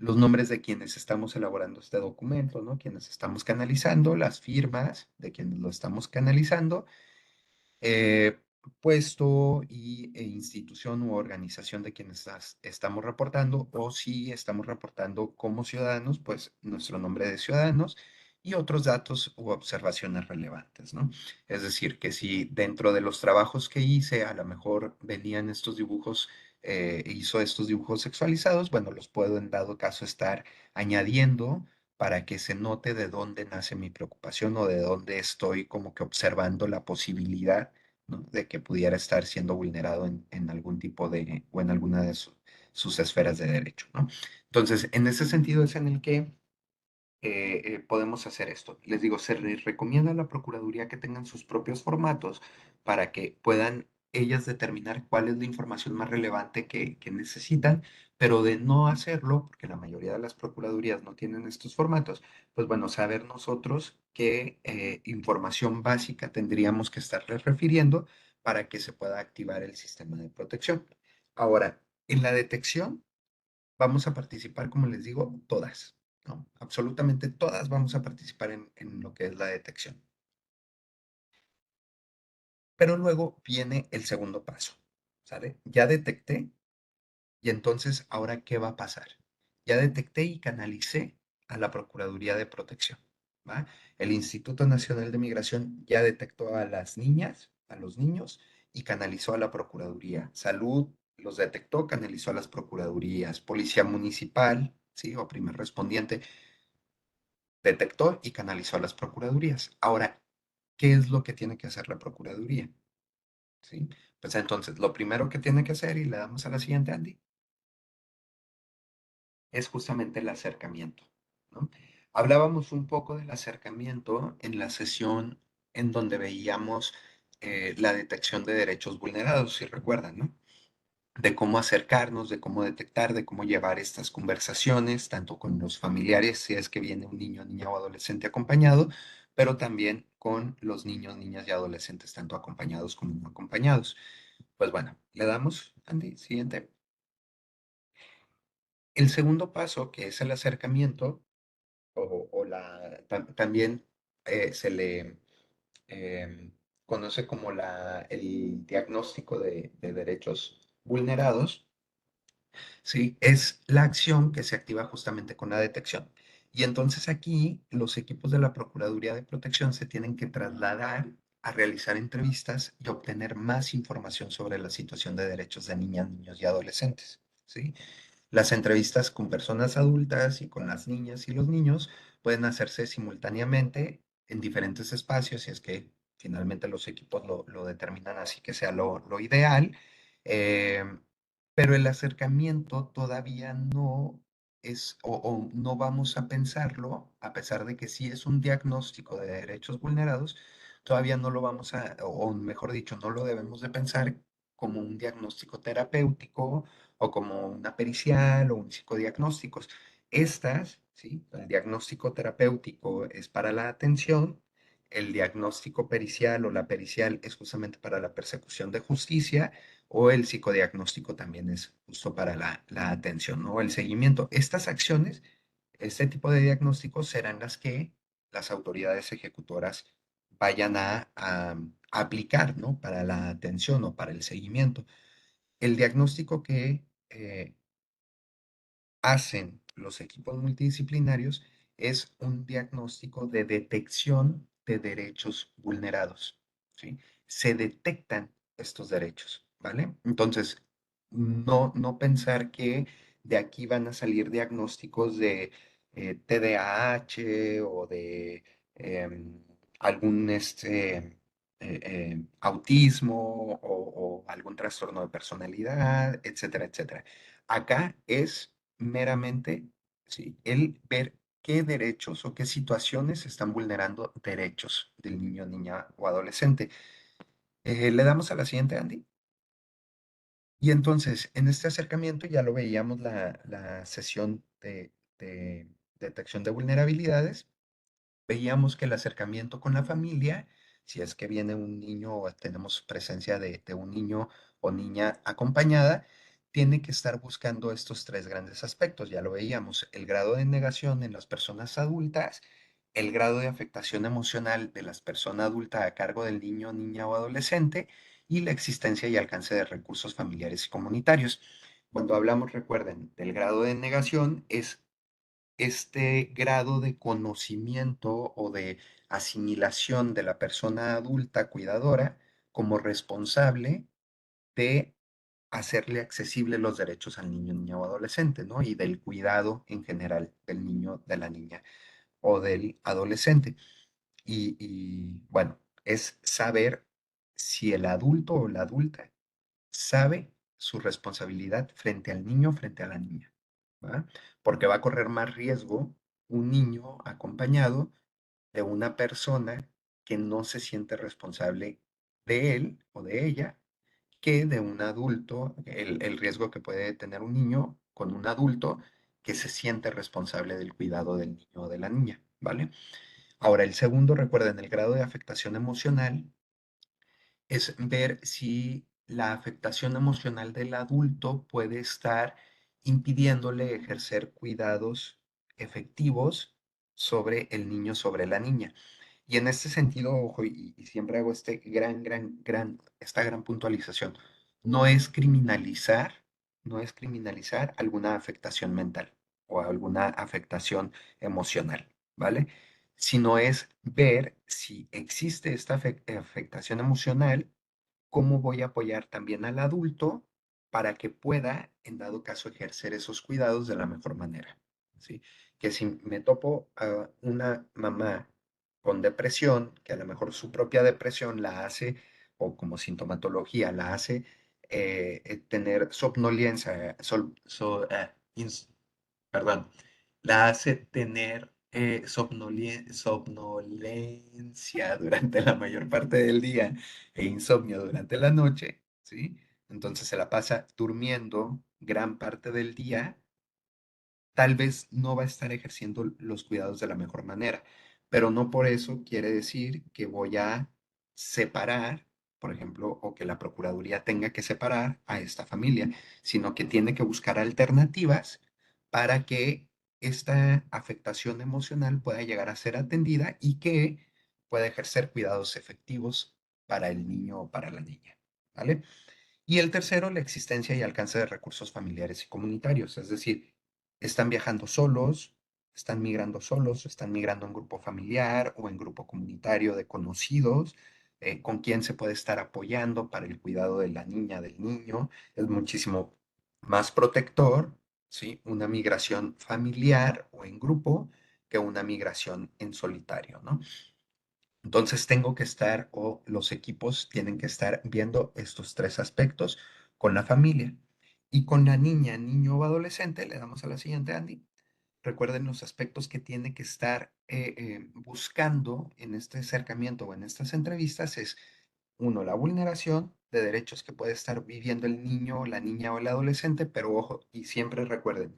los nombres de quienes estamos elaborando este documento, ¿no? Quienes estamos canalizando, las firmas de quienes lo estamos canalizando, eh, puesto e institución u organización de quienes estamos reportando, o si estamos reportando como ciudadanos, pues nuestro nombre de ciudadanos y otros datos u observaciones relevantes, ¿no? Es decir, que si dentro de los trabajos que hice, a lo mejor venían estos dibujos, hizo estos dibujos sexualizados, bueno, los puedo en dado caso estar añadiendo para que se note de dónde nace mi preocupación o de dónde estoy como que observando la posibilidad, ¿no? De que pudiera estar siendo vulnerado en algún tipo de, o en alguna de sus esferas de derecho, ¿no? Entonces, en ese sentido es en el que podemos hacer esto. Les digo, se les recomienda a la Procuraduría que tengan sus propios formatos para que puedan ellas determinar cuál es la información más relevante que necesitan, pero de no hacerlo, porque la mayoría de las Procuradurías no tienen estos formatos, pues bueno, saber nosotros qué información básica tendríamos que estarles refiriendo para que se pueda activar el sistema de protección. Ahora, en la detección vamos a participar, como les digo, todas, ¿no? Absolutamente todas vamos a participar en lo que es la detección. Pero luego viene el segundo paso, ¿sale? Ya detecté y entonces, ¿ahora qué va a pasar? Ya detecté y canalicé a la Procuraduría de Protección, ¿va? El Instituto Nacional de Migración ya detectó a las niñas, a los niños y canalizó a la Procuraduría. Salud los detectó, canalizó a las Procuradurías. Policía Municipal, ¿sí? O primer respondiente detectó y canalizó a las procuradurías. Ahora, ¿qué es lo que tiene que hacer la procuraduría? ¿Sí? Pues entonces, lo primero que tiene que hacer, y le damos a la siguiente, Andy, es justamente el acercamiento, ¿no? Hablábamos un poco del acercamiento en la sesión en donde veíamos la detección de derechos vulnerados, si recuerdan, ¿no? De cómo acercarnos, de cómo detectar, de cómo llevar estas conversaciones, tanto con los familiares, si es que viene un niño, niña o adolescente acompañado, pero también con los niños, niñas y adolescentes, tanto acompañados como no acompañados. Pues bueno, le damos, Andy, siguiente. El segundo paso, que es el acercamiento, también se le conoce como el diagnóstico de derechos vulnerados. Sí, es la acción que se activa justamente con la detección. Y entonces aquí los equipos de la Procuraduría de Protección se tienen que trasladar a realizar entrevistas y obtener más información sobre la situación de derechos de niñas, niños y adolescentes. ¿Sí? Las entrevistas con personas adultas y con las niñas y los niños pueden hacerse simultáneamente en diferentes espacios, si es que finalmente los equipos lo determinan así que sea lo ideal. Eh, pero el acercamiento todavía no es, o no vamos a pensarlo, a pesar de que sí es un diagnóstico de derechos vulnerados, todavía no lo vamos a, o mejor dicho, no lo debemos de pensar como un diagnóstico terapéutico o como una pericial o un psicodiagnósticos. Estas, ¿sí? El diagnóstico terapéutico es para la atención, el diagnóstico pericial o la pericial es justamente para la persecución de justicia, o el psicodiagnóstico también es justo para la atención, ¿no? El seguimiento. Estas acciones, este tipo de diagnósticos serán las que las autoridades ejecutoras vayan a aplicar, ¿no? Para la atención o para el seguimiento. El diagnóstico que hacen los equipos multidisciplinarios es un diagnóstico de detección de derechos vulnerados, ¿sí? Se detectan estos derechos, ¿vale? Entonces, no pensar que de aquí van a salir diagnósticos de TDAH o de algún autismo o algún trastorno de personalidad, etcétera, etcétera. Acá es meramente, sí, el ver qué derechos o qué situaciones están vulnerando derechos del niño, niña o adolescente. Le damos a la siguiente, Andy. Y entonces, en este acercamiento ya lo veíamos la sesión de detección de vulnerabilidades. Veíamos que el acercamiento con la familia, si es que viene un niño o tenemos presencia de un niño o niña acompañada, tiene que estar buscando estos tres grandes aspectos. Ya lo veíamos, el grado de negación en las personas adultas, el grado de afectación emocional de las personas adultas a cargo del niño, niña o adolescente y la existencia y alcance de recursos familiares y comunitarios. Cuando hablamos, recuerden, del grado de negación es este grado de conocimiento o de asimilación de la persona adulta cuidadora como responsable de hacerle accesibles los derechos al niño, niña o adolescente, ¿no? Y del cuidado en general del niño, de la niña o del adolescente. Bueno, es saber si el adulto o la adulta sabe su responsabilidad frente al niño, frente a la niña, ¿va? Porque va a correr más riesgo un niño acompañado de una persona que no se siente responsable de él o de ella que de un adulto, el riesgo que puede tener un niño con un adulto que se siente responsable del cuidado del niño o de la niña, ¿vale? Ahora, el segundo, recuerden, el grado de afectación emocional es ver si la afectación emocional del adulto puede estar impidiéndole ejercer cuidados efectivos sobre el niño, sobre la niña. Y en este sentido, ojo, y siempre hago esta gran puntualización, no es criminalizar, no es criminalizar alguna afectación mental o alguna afectación emocional, ¿vale? Sino es ver si existe esta afectación emocional, cómo voy a apoyar también al adulto para que pueda, en dado caso, ejercer esos cuidados de la mejor manera, ¿sí? Que si me topo a una mamá con depresión, que a lo mejor su propia depresión la hace, o como sintomatología, la hace tener somnolencia, perdón, la hace tener somnolencia durante la mayor parte del día e insomnio durante la noche, ¿sí? Entonces se la pasa durmiendo gran parte del día, tal vez no va a estar ejerciendo los cuidados de la mejor manera, pero no por eso quiere decir que voy a separar, por ejemplo, o que la Procuraduría tenga que separar a esta familia, sino que tiene que buscar alternativas para que esta afectación emocional pueda llegar a ser atendida y que pueda ejercer cuidados efectivos para el niño o para la niña, ¿vale? Y el tercero, la existencia y alcance de recursos familiares y comunitarios, es decir, están viajando solos, están migrando solos, están migrando en grupo familiar o en grupo comunitario de conocidos, con quien se puede estar apoyando para el cuidado de la niña, del niño, es muchísimo más protector, ¿sí? Una migración familiar o en grupo que una migración en solitario, ¿no? Entonces tengo que estar, o los equipos tienen que estar viendo estos tres aspectos con la familia. Y con la niña, niño o adolescente, le damos a la siguiente, Andy. Recuerden los aspectos que tiene que estar buscando en este acercamiento o en estas entrevistas es, uno, la vulneración de derechos que puede estar viviendo el niño, la niña o el adolescente, pero ojo, y siempre recuerden,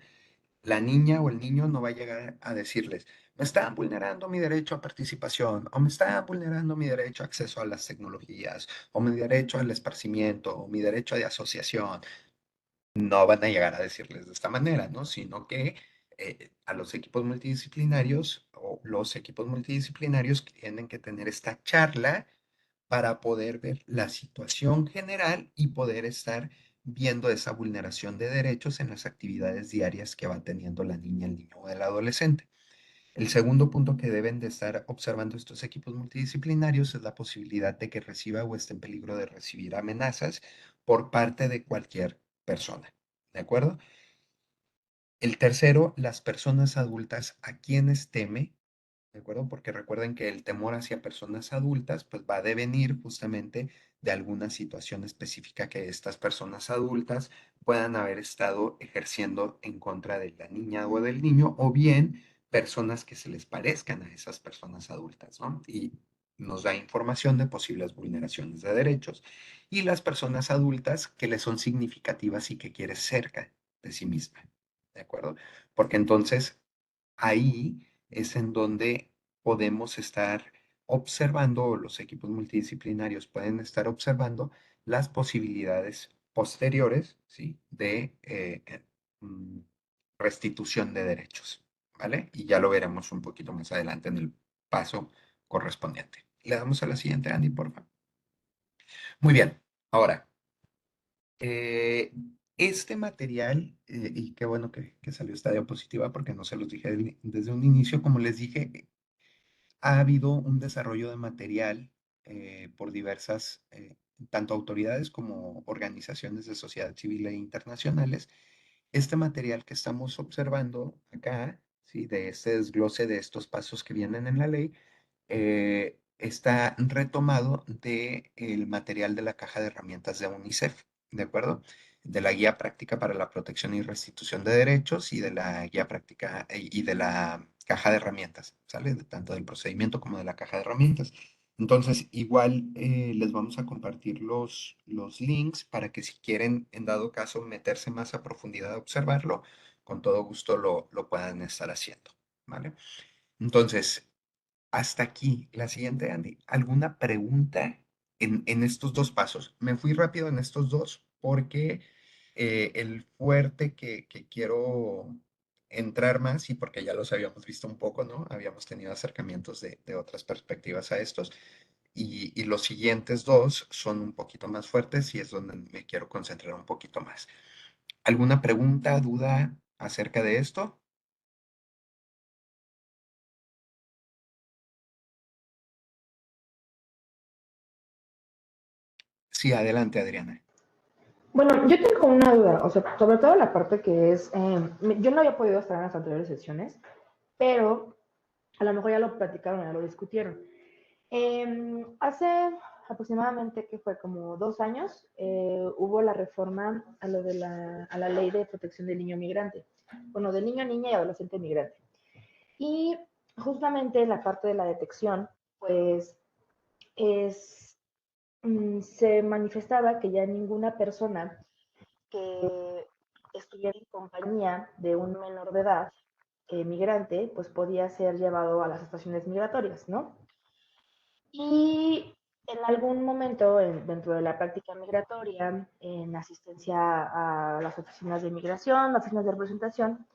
la niña o el niño no va a llegar a decirles, me están vulnerando mi derecho a participación, o me están vulnerando mi derecho a acceso a las tecnologías, o mi derecho al esparcimiento, o mi derecho de asociación. No van a llegar a decirles de esta manera, ¿no? Sino que a los equipos multidisciplinarios o los equipos multidisciplinarios tienen que tener esta charla para poder ver la situación general y poder estar viendo esa vulneración de derechos en las actividades diarias que va teniendo la niña, el niño o el adolescente. El segundo punto que deben de estar observando estos equipos multidisciplinarios es la posibilidad de que reciba o esté en peligro de recibir amenazas por parte de cualquier persona. ¿De acuerdo? El tercero, las personas adultas a quienes teme. ¿De acuerdo? Porque recuerden que el temor hacia personas adultas, pues va a devenir justamente de alguna situación específica que estas personas adultas puedan haber estado ejerciendo en contra de la niña o del niño, o bien personas que se les parezcan a esas personas adultas, ¿no? Y nos da información de posibles vulneraciones de derechos y las personas adultas que le son significativas y que quiere cerca de sí misma, ¿de acuerdo? Porque entonces ahí es en donde podemos estar observando, o los equipos multidisciplinarios pueden estar observando las posibilidades posteriores, ¿sí? De mm, restitución de derechos, ¿vale? Y ya lo veremos un poquito más adelante en el paso correspondiente. Le damos a la siguiente, Andy, por favor. Muy bien. Ahora, eh, este material, y qué bueno que salió esta diapositiva porque no se los dije desde un inicio, como les dije, ha habido un desarrollo de material por diversas, tanto autoridades como organizaciones de sociedad civil e internacionales. Este material que estamos observando acá, ¿sí? De este desglose de estos pasos que vienen en la ley, está retomado del material de la caja de herramientas de UNICEF, ¿de acuerdo? De la guía práctica para la protección y restitución de derechos y de la guía práctica y de la caja de herramientas, ¿sale? Tanto del procedimiento como de la caja de herramientas. Entonces, igual les vamos a compartir los links para que si quieren, en dado caso, meterse más a profundidad a observarlo, con todo gusto lo puedan estar haciendo, ¿vale? Entonces, hasta aquí. La siguiente, Andy. ¿Alguna pregunta en estos dos pasos? Me fui rápido en estos dos porque el fuerte que quiero entrar más, y porque ya los habíamos visto un poco, ¿no? Habíamos tenido acercamientos de otras perspectivas a estos, y los siguientes dos son un poquito más fuertes y es donde me quiero concentrar un poquito más. ¿Alguna pregunta, duda acerca de esto? Sí, adelante, Adriana. Bueno, yo tengo una duda, o sea, sobre todo la parte que es, yo no había podido estar en las anteriores sesiones, pero a lo mejor ya lo platicaron, ya lo discutieron. Hace aproximadamente, que fue como 2 años, hubo la reforma a lo de a la ley de protección del niño migrante, bueno, del niño, niña y adolescente migrante. Y justamente en la parte de la detección, pues es, se manifestaba que ya ninguna persona que estuviera en compañía de un menor de edad migrante, pues podía ser llevado a las estaciones migratorias, ¿no? Y en algún momento, dentro de la práctica migratoria, en asistencia a las oficinas de migración, las oficinas de representación,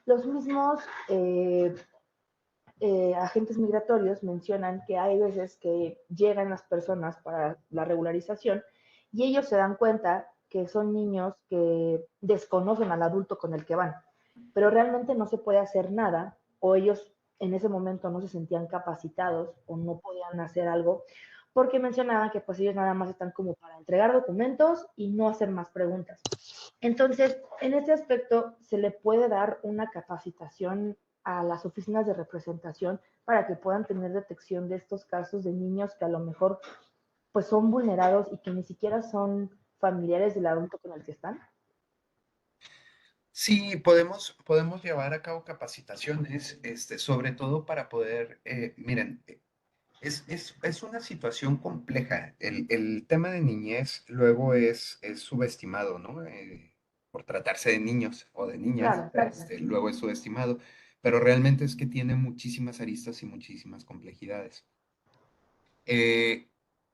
los mismos agentes migratorios mencionan que hay veces que llegan las personas para la regularización y ellos se dan cuenta que son niños que desconocen al adulto con el que van, pero realmente no se puede hacer nada o ellos en ese momento no se sentían capacitados o no podían hacer algo porque mencionaban que pues ellos nada más están como para entregar documentos y no hacer más preguntas. Entonces, en este aspecto, se le puede dar una capacitación a las oficinas de representación para que puedan tener detección de estos casos de niños que a lo mejor pues son vulnerados y que ni siquiera son familiares del adulto con el que están. Sí, podemos llevar a cabo capacitaciones, sobre todo para poder, miren, es una situación compleja. El tema de niñez luego es subestimado, ¿no? Por tratarse de niños o de niñas, Claro. luego es subestimado, pero realmente es que tiene muchísimas aristas y muchísimas complejidades. Eh,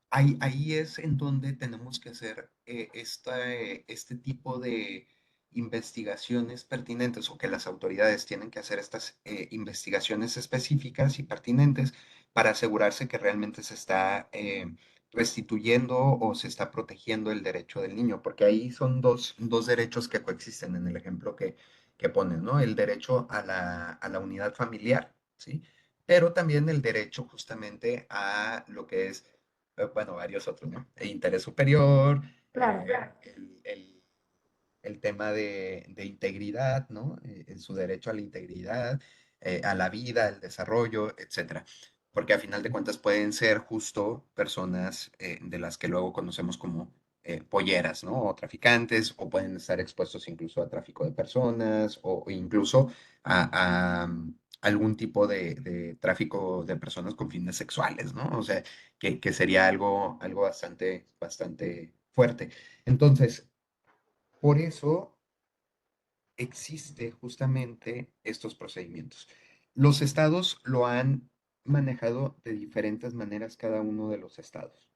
ahí es en donde tenemos que hacer este tipo de investigaciones pertinentes o que las autoridades tienen que hacer estas investigaciones específicas y pertinentes para asegurarse que realmente se está restituyendo o se está protegiendo el derecho del niño, porque ahí son dos derechos que coexisten en el ejemplo que ponen, ¿no? El derecho a la unidad familiar, ¿sí? Pero también el derecho justamente a lo que es, bueno, varios otros, ¿no? El interés superior, Claro. el tema de integridad, ¿no? En su derecho a la integridad, a la vida, al desarrollo, etcétera. Porque a final de cuentas pueden ser justo personas de las que luego conocemos como polleras, ¿no? O traficantes, o pueden estar expuestos incluso a tráfico de personas, o incluso a algún tipo de tráfico de personas con fines sexuales, ¿no? O sea, que sería algo bastante fuerte. Entonces, por eso existe justamente estos procedimientos. Los estados lo han manejado de diferentes maneras cada uno de los estados.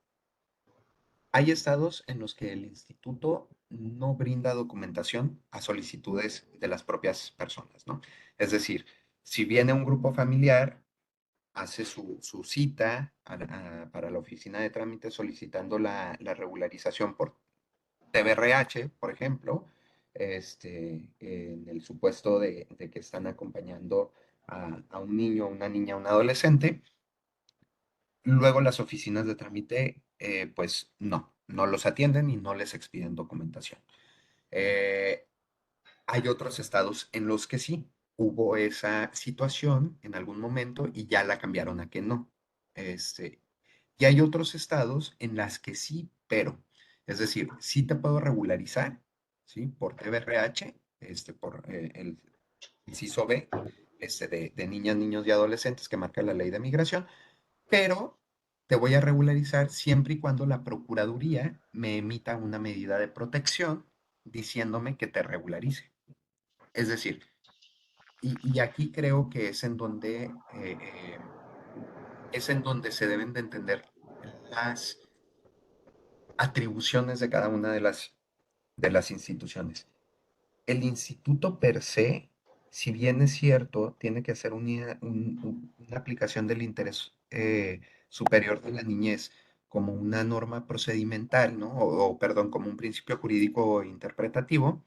Hay estados en los que el instituto no brinda documentación a solicitudes de las propias personas, ¿no? Es decir, si viene un grupo familiar, hace su cita para la oficina de trámites solicitando la regularización por TBRH, por ejemplo, en el supuesto de que están acompañando a un niño, una niña, un adolescente. Luego las oficinas de trámite, pues no los atienden y no les expiden documentación. Eh, Hay otros estados en los que sí hubo esa situación en algún momento y ya la cambiaron a que no. Este, y hay otros estados en las que sí, pero, es decir, sí te puedo regularizar, ¿sí? Por TBRH, por el inciso B, de niñas, niños y adolescentes que marca la ley de migración, pero te voy a regularizar siempre y cuando la Procuraduría me emita una medida de protección diciéndome que te regularice. Es decir, y aquí creo que es en donde se deben de entender las atribuciones de cada una de las instituciones. El instituto per se, si bien es cierto, tiene que hacer una aplicación del interés superior de la niñez como una norma procedimental, ¿no? Perdón, como un principio jurídico interpretativo,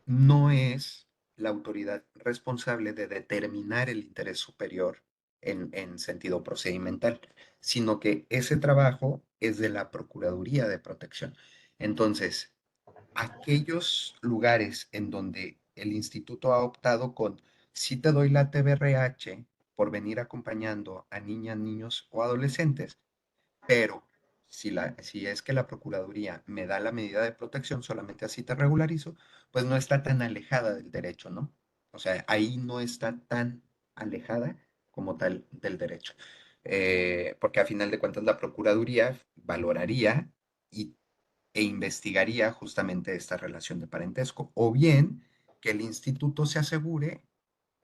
no es la autoridad responsable de determinar el interés superior en sentido procedimental, sino que ese trabajo es de la Procuraduría de Protección. Entonces, aquellos lugares en donde el instituto ha optado con, si te doy la TBRH por venir acompañando a niñas, niños o adolescentes, pero si es que la Procuraduría me da la medida de protección, solamente así te regularizo, pues no está tan alejada del derecho, ¿no? O sea, ahí no está tan alejada como tal del derecho. Porque a final de cuentas la Procuraduría valoraría y, e investigaría justamente esta relación de parentesco, o bien que el instituto se asegure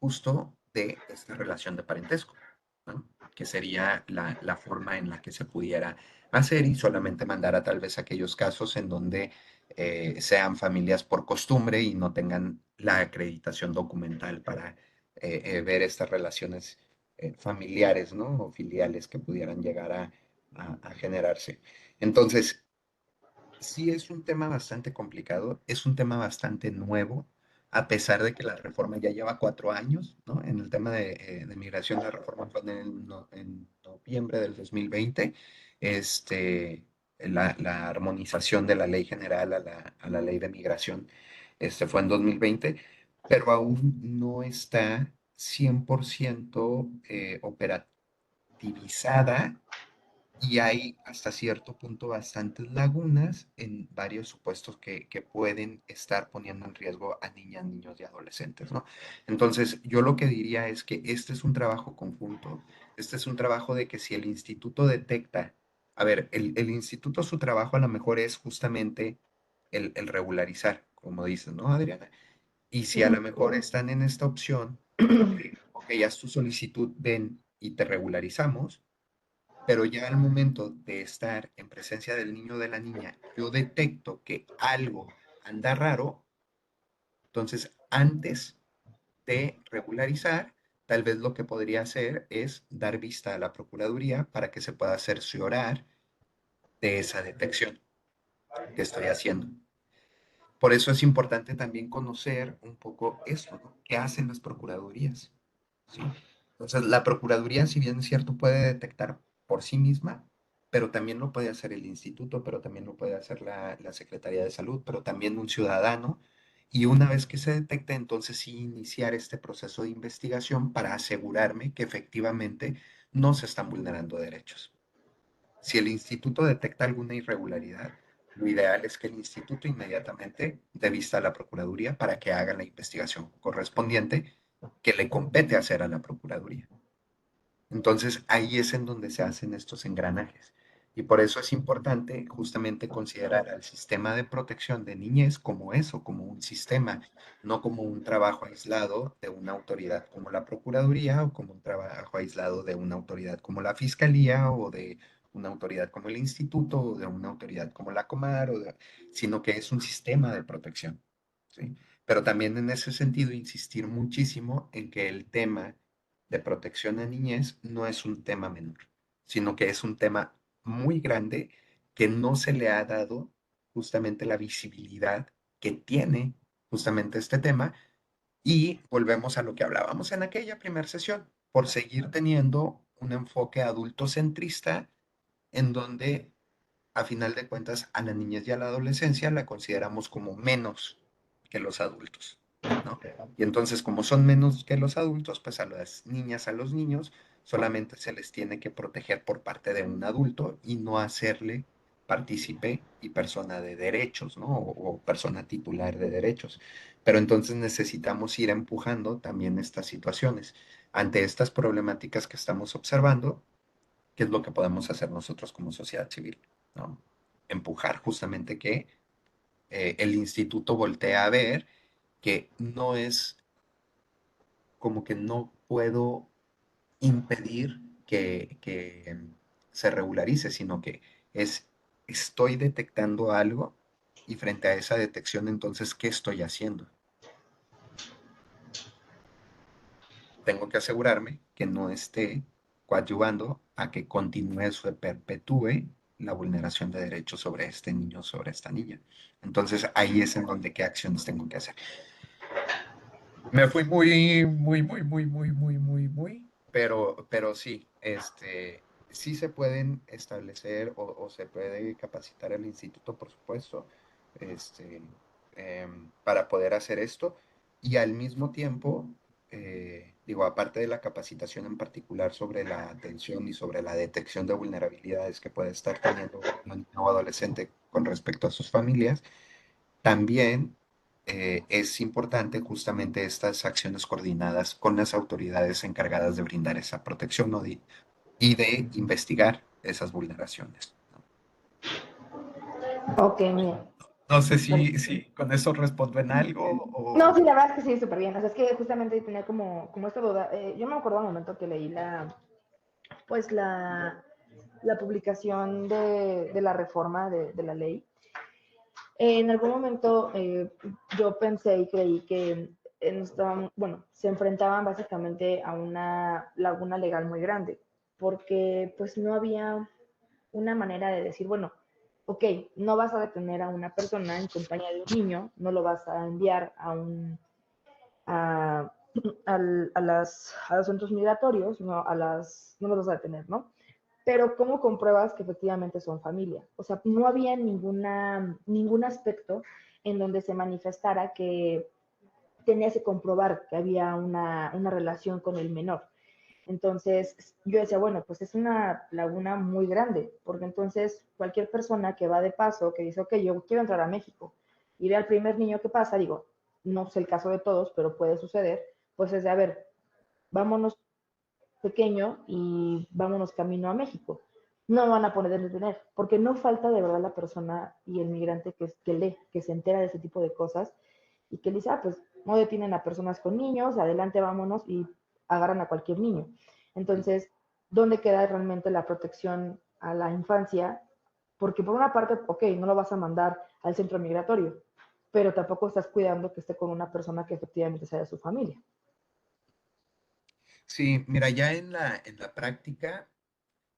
justo de esta relación de parentesco, ¿no? Que sería la forma en la que se pudiera hacer y solamente mandar a tal vez aquellos casos en donde sean familias por costumbre y no tengan la acreditación documental para ver estas relaciones familiares, ¿no? O filiales que pudieran llegar a generarse. Entonces, sí es un tema bastante complicado, es un tema bastante nuevo, a pesar de que la reforma ya lleva 4 años, ¿no? En el tema de migración, la reforma fue en noviembre del 2020, la armonización de la ley general a la ley de migración, fue en 2020, pero aún no está 100% operativizada y hay hasta cierto punto bastantes lagunas en varios supuestos que pueden estar poniendo en riesgo a niñas, niños y adolescentes, ¿no? Entonces, yo lo que diría es que este es un trabajo conjunto, este es un trabajo de que si el instituto detecta, a ver, el instituto su trabajo a lo mejor es justamente el regularizar, como dices, ¿no, Adriana? Y si a lo mejor están en esta opción de, ok, haz tu solicitud, ven y te regularizamos, pero ya al momento de estar en presencia del niño o de la niña, yo detecto que algo anda raro, entonces antes de regularizar, tal vez lo que podría hacer es dar vista a la Procuraduría para que se pueda cerciorar de esa detección que estoy haciendo. Por eso es importante también conocer un poco esto, ¿no? ¿Qué hacen las procuradurías? ¿Sí? Entonces, la Procuraduría, si bien es cierto, puede detectar por sí misma, pero también lo puede hacer el instituto, pero también lo puede hacer la Secretaría de Salud, pero también un ciudadano. Y una vez que se detecte, entonces sí iniciar este proceso de investigación para asegurarme que efectivamente no se están vulnerando derechos. Si el instituto detecta alguna irregularidad, lo ideal es que el instituto inmediatamente dé vista a la Procuraduría para que haga la investigación correspondiente que le compete hacer a la Procuraduría. Entonces, ahí es en donde se hacen estos engranajes. Y por eso es importante justamente considerar al sistema de protección de niñez como eso, como un sistema, no como un trabajo aislado de una autoridad como la Procuraduría o como un trabajo aislado de una autoridad como la Fiscalía o de una autoridad como el instituto o de una autoridad como la Comar, sino que es un sistema de protección, ¿sí? Pero también en ese sentido insistir muchísimo en que el tema de protección a niñez no es un tema menor, sino que es un tema muy grande que no se le ha dado justamente la visibilidad que tiene justamente este tema y volvemos a lo que hablábamos en aquella primera sesión, por seguir teniendo un enfoque adultocentrista en donde a final de cuentas a la niñez y a la adolescencia la consideramos como menos que los adultos, ¿no? Y entonces como son menos que los adultos, pues a las niñas, a los niños, solamente se les tiene que proteger por parte de un adulto y no hacerle partícipe y persona de derechos, ¿no? O persona titular de derechos. Pero entonces necesitamos ir empujando también estas situaciones. Ante estas problemáticas que estamos observando, ¿qué es lo que podemos hacer nosotros como sociedad civil? ¿No? Empujar justamente que el instituto voltee a ver que no es como que no puedo impedir que se regularice, sino que es, estoy detectando algo y frente a esa detección, entonces, ¿qué estoy haciendo? Tengo que asegurarme que no esté coadyuvando a que continúe o se perpetúe la vulneración de derechos sobre este niño, sobre esta niña. Entonces ahí es en donde qué acciones tengo que hacer. Me fui pero sí, sí se pueden establecer o se puede capacitar el instituto, por supuesto, este, para poder hacer esto y al mismo tiempo, digo, aparte de la capacitación en particular sobre la atención y sobre la detección de vulnerabilidades que puede estar teniendo un niño o adolescente con respecto a sus familias, también es importante justamente estas acciones coordinadas con las autoridades encargadas de brindar esa protección, ¿no? Y de investigar esas vulneraciones, ¿no? Ok, mira. No sé si con eso respondo en algo No, o... sí, la verdad es que sí, súper bien. O sea, es que justamente tenía como esta duda. Yo me acuerdo al momento que leí pues la publicación de la reforma de la ley. En algún momento yo pensé y creí que estaban, bueno, se enfrentaban básicamente a una laguna legal muy grande, porque pues no había una manera de decir, bueno, ok, no vas a detener a una persona en compañía de un niño, no lo vas a enviar a, a los centros migratorios, no los vas a detener, ¿no? Pero ¿cómo compruebas que efectivamente son familia? O sea, no había ningún aspecto en donde se manifestara que tenías que comprobar que había una relación con el menor. Entonces yo decía, bueno, pues es una laguna muy grande, porque entonces cualquier persona que va de paso, que dice, ok, yo quiero entrar a México, y ve al primer niño que pasa, digo, no sé el caso de todos, pero puede suceder, pues es de, a ver, vámonos pequeño y vámonos camino a México. No me van a poner a detener, porque no falta de verdad la persona y el migrante que lee, que se entera de ese tipo de cosas y que dice, ah, pues no detienen a personas con niños, adelante vámonos y agarran a cualquier niño. Entonces, ¿dónde queda realmente la protección a la infancia? Porque por una parte, ok, no lo vas a mandar al centro migratorio, pero tampoco estás cuidando que esté con una persona que efectivamente sea de su familia. Sí, mira, ya en la práctica,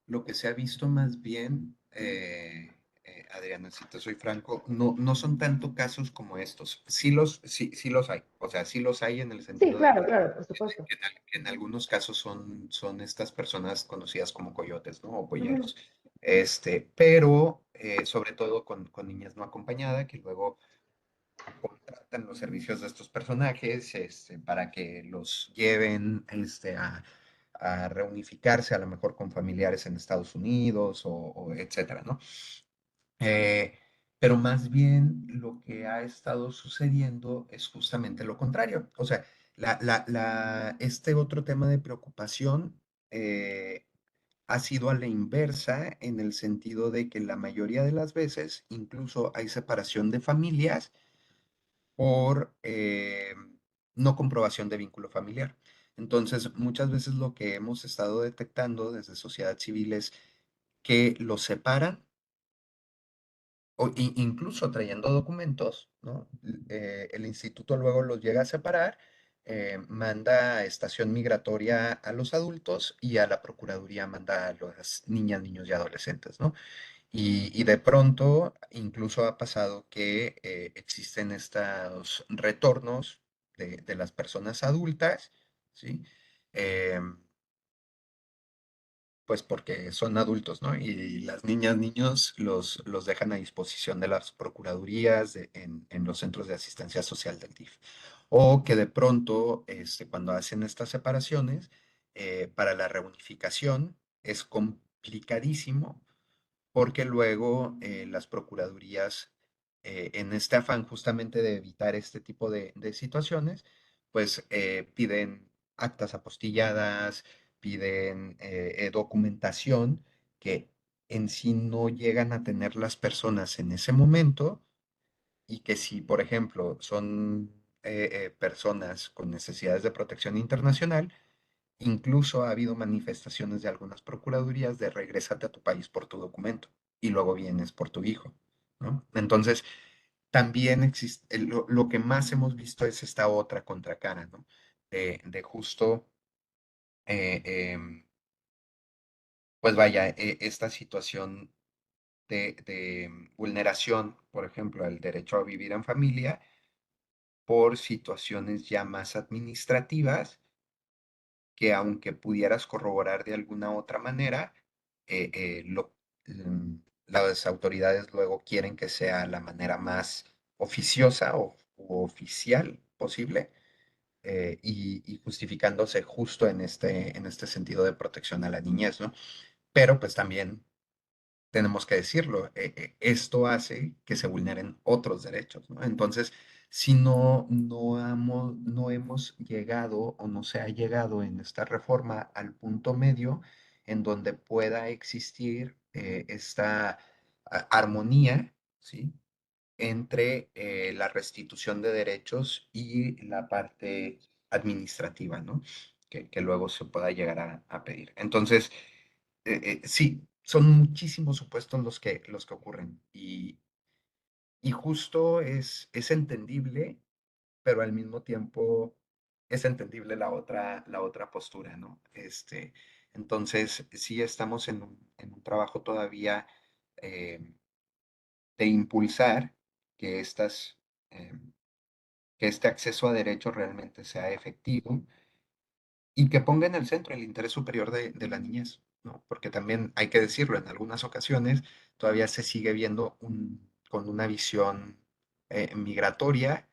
lo que se ha visto más bien, Adriana, si te soy franco, no son tanto casos como estos. Sí los hay. O sea, sí los hay en el Sí, sentido de claro, claro, por que supuesto. que en algunos casos son estas personas conocidas como coyotes, ¿no? O Uh -huh. polleros. Pero sobre todo con niñas no acompañadas, que luego contratan los servicios de estos personajes, para que los lleven, a reunificarse a lo mejor con familiares en Estados Unidos o etcétera, ¿no? Eh, pero más bien lo que ha estado sucediendo es justamente lo contrario. O sea, este otro tema de preocupación ha sido a la inversa en el sentido de que la mayoría de las veces incluso hay separación de familias por no comprobación de vínculo familiar. Entonces, muchas veces lo que hemos estado detectando desde sociedad civil es que los separan o incluso trayendo documentos, ¿no? El instituto luego los llega a separar, manda a estación migratoria a los adultos y a la procuraduría manda a las niñas, niños y adolescentes, ¿no? Y de pronto incluso ha pasado que existen estos retornos de las personas adultas, ¿sí? Em, pues porque son adultos, ¿no? Y las niñas, niños los dejan a disposición de las procuradurías en los centros de asistencia social del DIF. O que de pronto, cuando hacen estas separaciones, para la reunificación es complicadísimo porque luego las procuradurías, en este afán justamente de evitar este tipo de situaciones, pues piden actas apostilladas, piden documentación que en sí no llegan a tener las personas en ese momento y que si, por ejemplo, son personas con necesidades de protección internacional, incluso ha habido manifestaciones de algunas procuradurías de regrésate a tu país por tu documento y luego vienes por tu hijo, ¿no? Entonces, también existe, lo que más hemos visto es esta otra contracara, ¿no? De justo, eh, em, pues vaya, esta situación de vulneración, por ejemplo, al derecho a vivir en familia por situaciones ya más administrativas que aunque pudieras corroborar de alguna otra manera, las autoridades luego quieren que sea la manera más oficiosa o u oficial posible, y justificándose justo en este sentido de protección a la niñez, ¿no? Pero pues también tenemos que decirlo, esto hace que se vulneren otros derechos, ¿no? Entonces, si no hemos llegado o no se ha llegado en esta reforma al punto medio en donde pueda existir esta armonía, ¿sí? Entre la restitución de derechos y la parte administrativa, ¿no? Que luego se pueda llegar a pedir. Entonces, sí, son muchísimos supuestos los que ocurren y justo es entendible, pero al mismo tiempo es entendible la otra postura, ¿no? Entonces, sí estamos en un trabajo todavía eh, de impulsar que eh, que este acceso a derechos realmente sea efectivo y que ponga en el centro el interés superior de la niñez, ¿no? Porque también hay que decirlo, en algunas ocasiones todavía se sigue viendo con una visión migratoria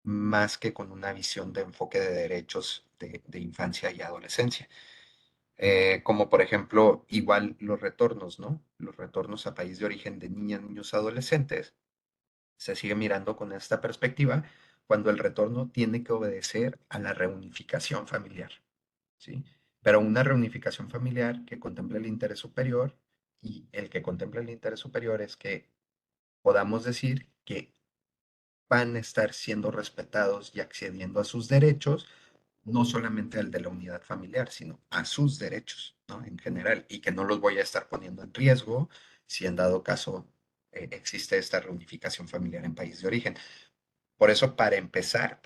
más que con una visión de enfoque de derechos de infancia y adolescencia. Como por ejemplo, igual los retornos, ¿no? Los retornos a país de origen de niñas, niños, adolescentes, se sigue mirando con esta perspectiva cuando el retorno tiene que obedecer a la reunificación familiar. ¿Sí? Pero una reunificación familiar que contemple el interés superior y el que contemple el interés superior es que podamos decir que van a estar siendo respetados y accediendo a sus derechos, no solamente al de la unidad familiar, sino a sus derechos, ¿no? En general, y que no los voy a estar poniendo en riesgo si en dado caso existe esta reunificación familiar en país de origen. Por eso, para empezar,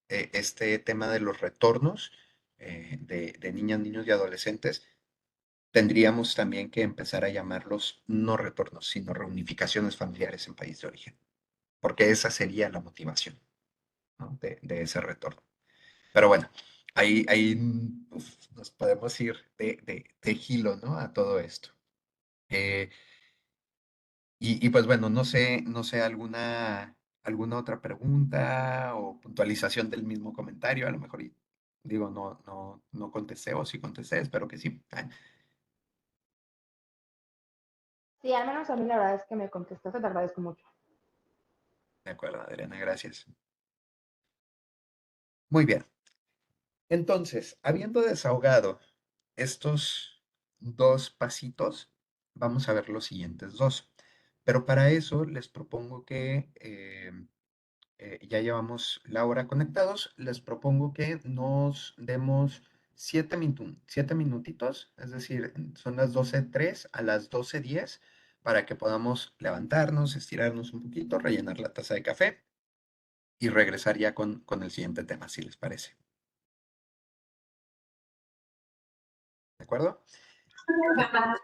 este tema de los retornos de niñas, niños y adolescentes, tendríamos también que empezar a llamarlos no retornos, sino reunificaciones familiares en país de origen, porque esa sería la motivación, ¿no? De ese retorno. Pero bueno, ahí nos podemos ir de hilo, ¿no? A todo esto. Eh, pues bueno, no sé alguna otra pregunta o puntualización del mismo comentario, a lo mejor digo, no contesté o sí contesté, espero que sí. Sí, al menos a mí la verdad es que me contestaste, te agradezco mucho. De acuerdo, Adriana, gracias. Muy bien. Entonces, habiendo desahogado estos dos pasitos, vamos a ver los siguientes dos. Pero para eso les propongo que ya llevamos la hora conectados, les propongo que nos demos siete minutitos, es decir, son las 12:03 a las 12:10 para que podamos levantarnos, estirarnos un poquito, rellenar la taza de café y regresar ya con el siguiente tema, si les parece. ¿De acuerdo?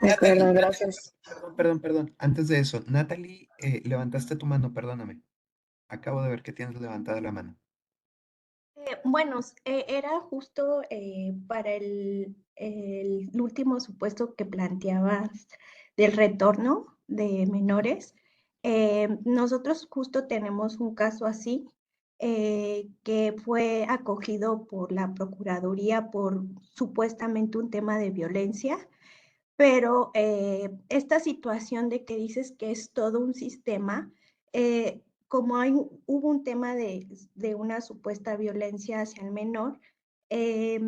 De Natalie, acuerdo, gracias. perdón. Antes de eso, Natalie, levantaste tu mano, perdóname. Acabo de ver que tienes levantada la mano. Bueno, era justo para el último supuesto que planteabas del retorno de menores. Nosotros justo tenemos un caso así que fue acogido por la Procuraduría por supuestamente un tema de violencia, pero esta situación de que dices que es todo un sistema, como hubo un tema de una supuesta violencia hacia el menor, eh,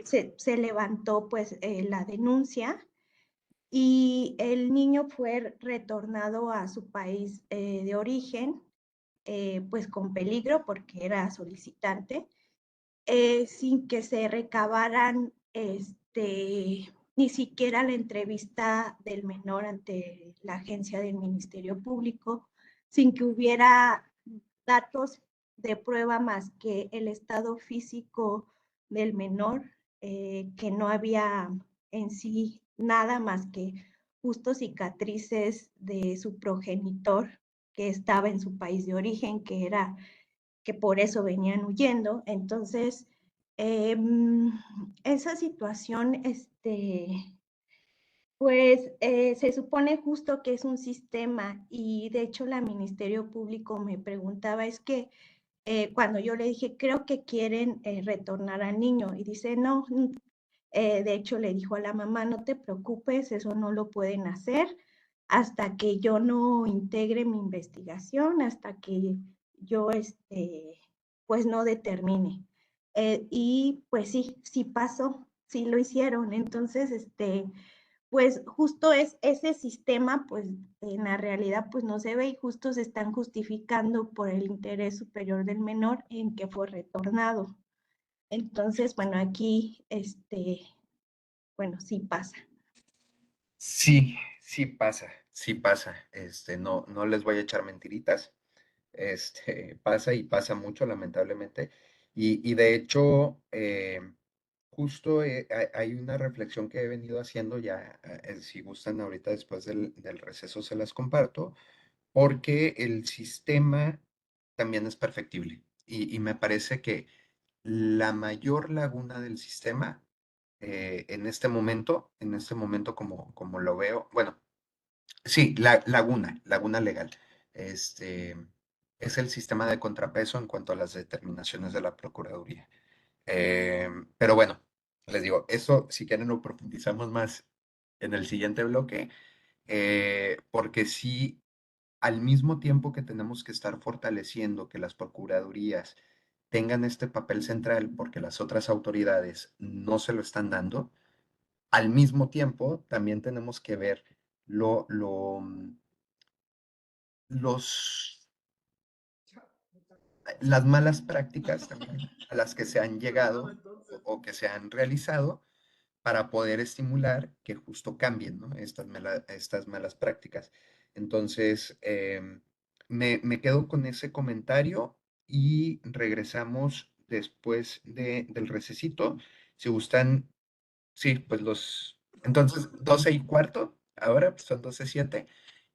se levantó pues la denuncia y el niño fue retornado a su país de origen, pues con peligro porque era solicitante, sin que se recabaran ni siquiera la entrevista del menor ante la agencia del Ministerio Público, sin que hubiera datos de prueba más que el estado físico del menor, que no había en sí nada más que justo cicatrices de su progenitor que estaba en su país de origen, que por eso venían huyendo. Entonces, eh, esa situación, pues se supone justo que es un sistema y de hecho la Ministerio Público me preguntaba, es que cuando yo le dije, creo que quieren retornar al niño y dice, no, de hecho le dijo a la mamá, no te preocupes, eso no lo pueden hacer hasta que yo no integre mi investigación, hasta que yo, pues no determine. Y pues sí, sí pasó, sí lo hicieron. Entonces, pues justo es ese sistema, pues en la realidad pues no se ve y justo se están justificando por el interés superior del menor en que fue retornado. Entonces, bueno, aquí, bueno, sí pasa. Sí, sí pasa. No les voy a echar mentiritas. Pasa y pasa mucho, lamentablemente. Y de hecho, justo hay una reflexión que he venido haciendo ya, si gustan ahorita después del receso se las comparto, porque el sistema también es perfectible. Y me parece que la mayor laguna del sistema en este momento como lo veo, bueno, sí, laguna legal, este, es el sistema de contrapeso en cuanto a las determinaciones de la Procuraduría. Pero bueno, les digo, eso si quieren lo profundizamos más en el siguiente bloque, porque sí, al mismo tiempo que tenemos que estar fortaleciendo que las procuradurías tengan este papel central porque las otras autoridades no se lo están dando, al mismo tiempo también tenemos que ver lo, lo, mm, los, las malas prácticas también a las que se han llegado o que se han realizado para poder estimular que justo cambien, ¿no? Estas malas prácticas. Entonces, me quedo con ese comentario y regresamos después del recesito. Si gustan, sí, pues entonces 12:15, ahora pues son 12:07,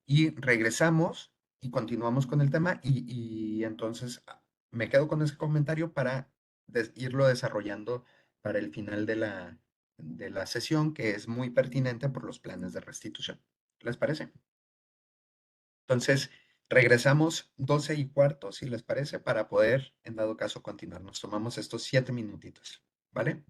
y regresamos y continuamos con el tema y entonces me quedo con ese comentario para irlo desarrollando para el final de la sesión, que es muy pertinente por los planes de restitución. ¿Les parece? Entonces, regresamos 12:15, si les parece, para poder, en dado caso, continuar. Nos tomamos estos 7 minutitos, ¿vale?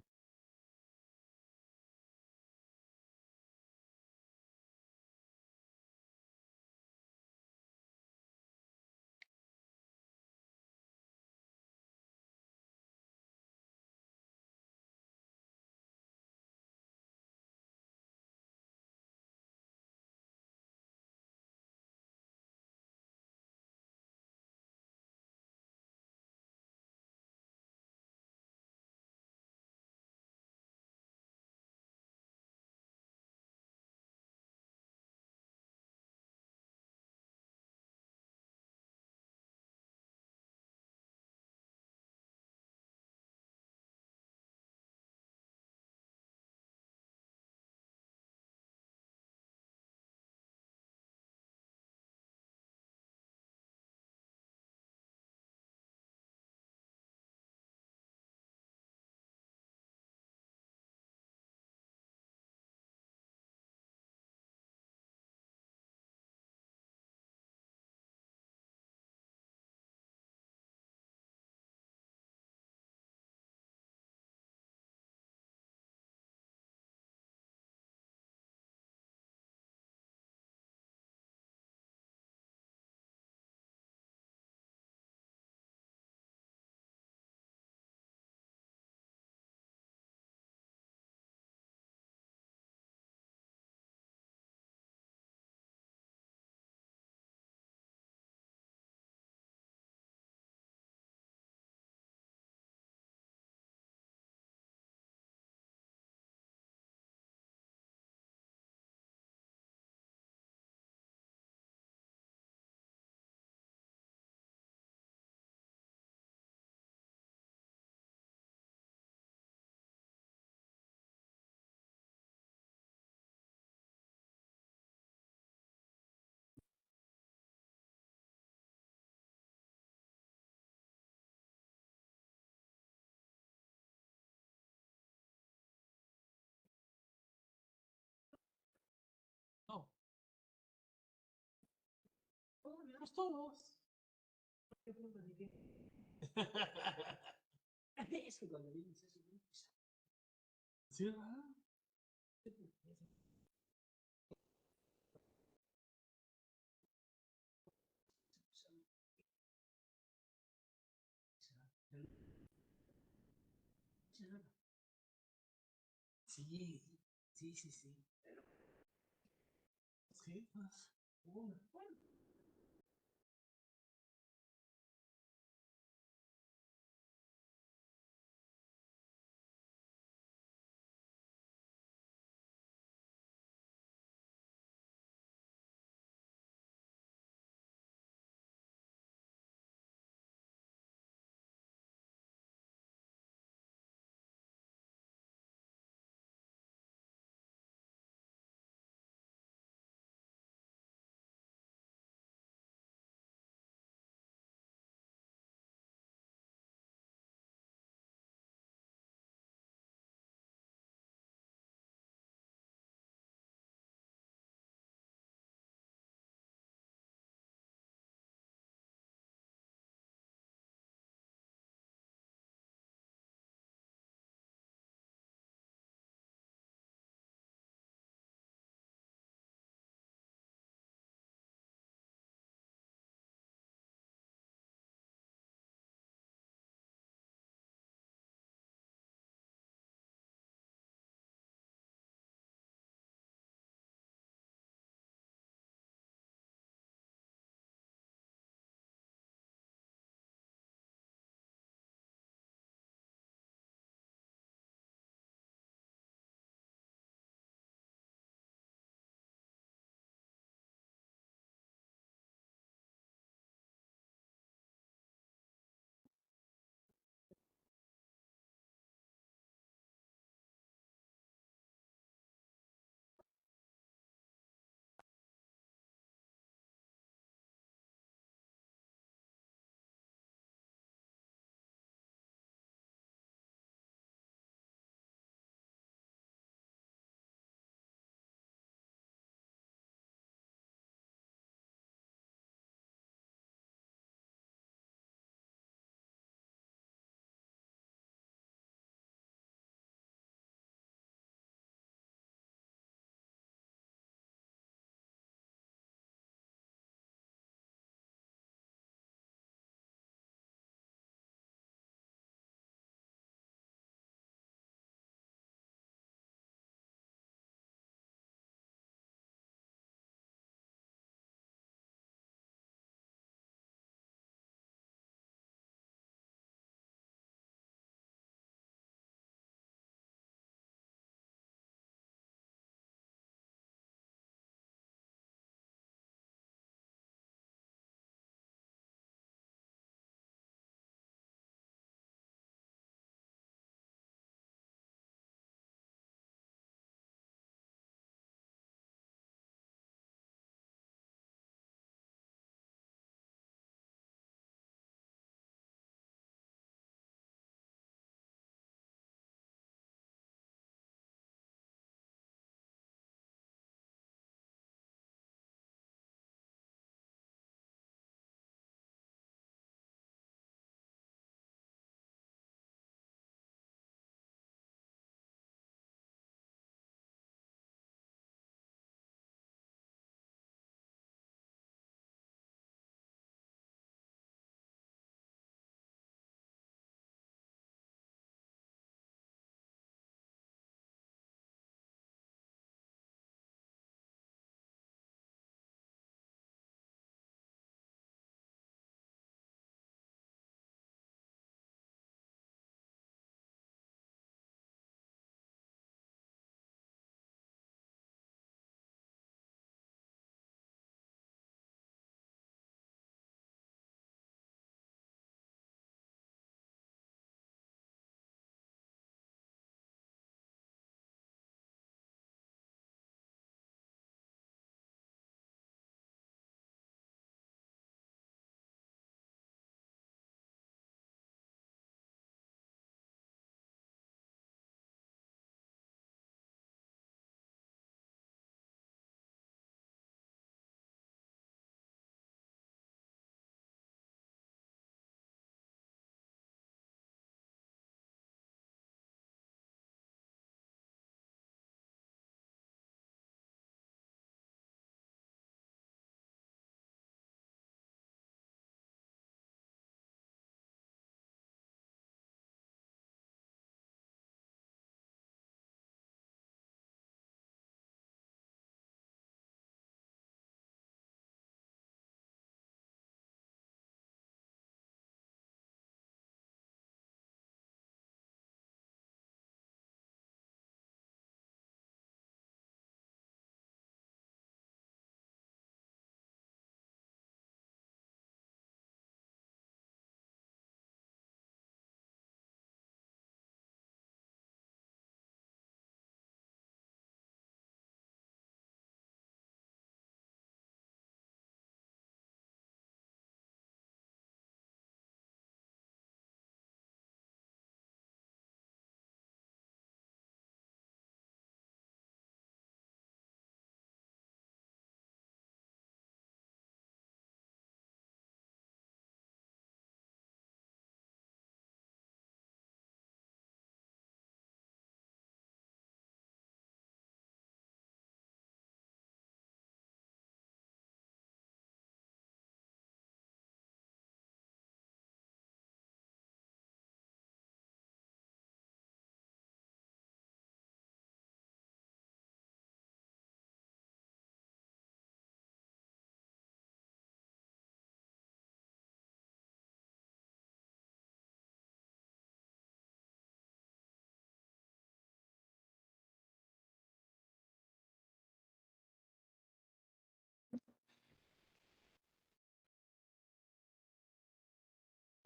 pues todos. Es que cuando vienes eso, ¿sí, verdad? Sí, sí, sí, sí. Sí, pues, bueno.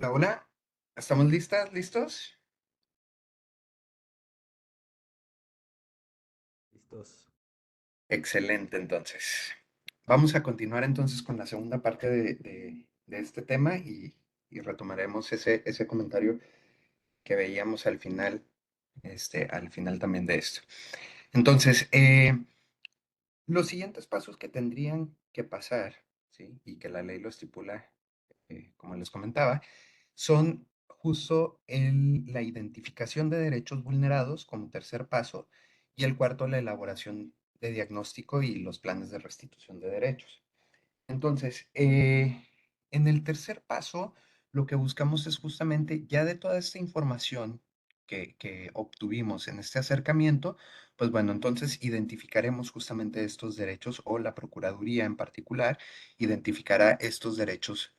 Hola, hola. ¿Estamos listas? ¿Listos? Listos. Excelente, entonces. Vamos a continuar entonces con la segunda parte de este tema y retomaremos ese comentario que veíamos al final también de esto. Entonces, los siguientes pasos que tendrían que pasar, ¿sí? Y que la ley lo estipula, como les comentaba, son justo la identificación de derechos vulnerados como tercer paso y el cuarto, la elaboración de diagnóstico y los planes de restitución de derechos. Entonces, en el tercer paso, lo que buscamos es justamente ya de toda esta información que obtuvimos en este acercamiento, pues bueno, entonces identificaremos justamente estos derechos o la Procuraduría en particular identificará estos derechos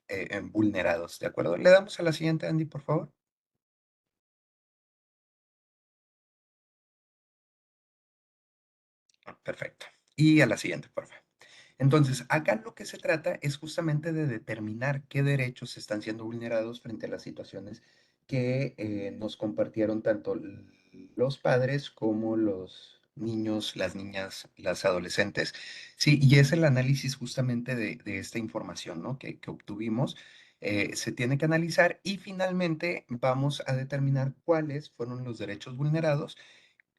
vulnerados, ¿de acuerdo? Le damos a la siguiente, Andy, por favor. Perfecto. Y a la siguiente, por favor. Entonces, acá lo que se trata es justamente de determinar qué derechos están siendo vulnerados frente a las situaciones que nos compartieron tanto los padres como los niños, las niñas, las adolescentes. Sí, y es el análisis justamente de esta información, ¿no? Que obtuvimos. Se tiene que analizar y finalmente vamos a determinar cuáles fueron los derechos vulnerados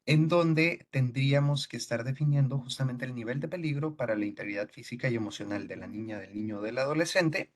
en donde tendríamos que estar definiendo justamente el nivel de peligro para la integridad física y emocional de la niña, del niño o del adolescente,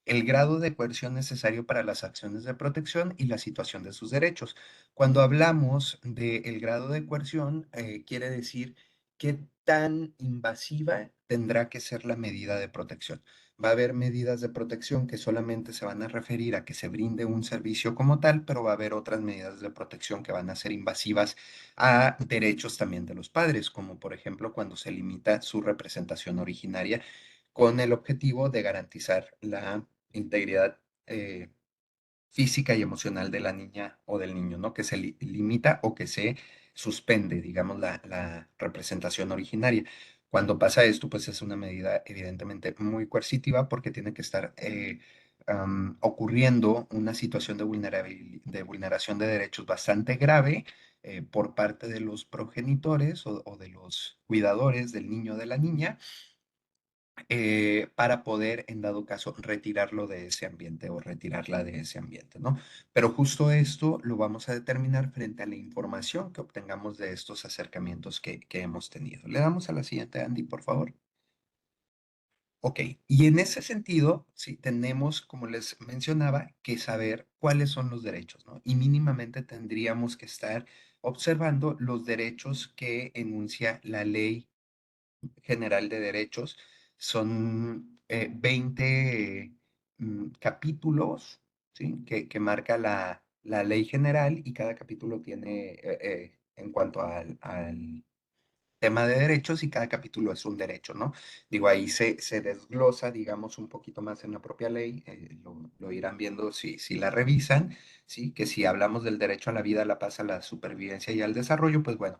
el grado de coerción necesario para las acciones de protección y la situación de sus derechos. Cuando hablamos del grado de coerción, quiere decir qué tan invasiva tendrá que ser la medida de protección. Va a haber medidas de protección que solamente se van a referir a que se brinde un servicio como tal, pero va a haber otras medidas de protección que van a ser invasivas a derechos también de los padres, como por ejemplo cuando se limita su representación originaria con el objetivo de garantizar la integridad física y emocional de la niña o del niño, ¿no? Que se limita o que se suspende, digamos, la representación originaria. Cuando pasa esto, pues es una medida evidentemente muy coercitiva porque tiene que estar ocurriendo una situación de vulneración de derechos bastante grave por parte de los progenitores o de los cuidadores del niño o de la niña para poder, en dado caso, retirarlo de ese ambiente o retirarla de ese ambiente, ¿no? Pero justo esto lo vamos a determinar frente a la información que obtengamos de estos acercamientos que hemos tenido. Le damos a la siguiente, Andy, por favor. Ok, y en ese sentido, sí, tenemos, como les mencionaba, que saber cuáles son los derechos, ¿no? Y mínimamente tendríamos que estar observando los derechos que enuncia la ley general de derechos. Son 20 capítulos, ¿sí? Que marca la ley general y cada capítulo tiene, en cuanto al tema de derechos y cada capítulo es un derecho, ¿no? Digo, ahí se desglosa, digamos, un poquito más en la propia ley, lo irán viendo si la revisan, ¿sí? Que si hablamos del derecho a la vida, a la paz, a la supervivencia y al desarrollo, pues bueno,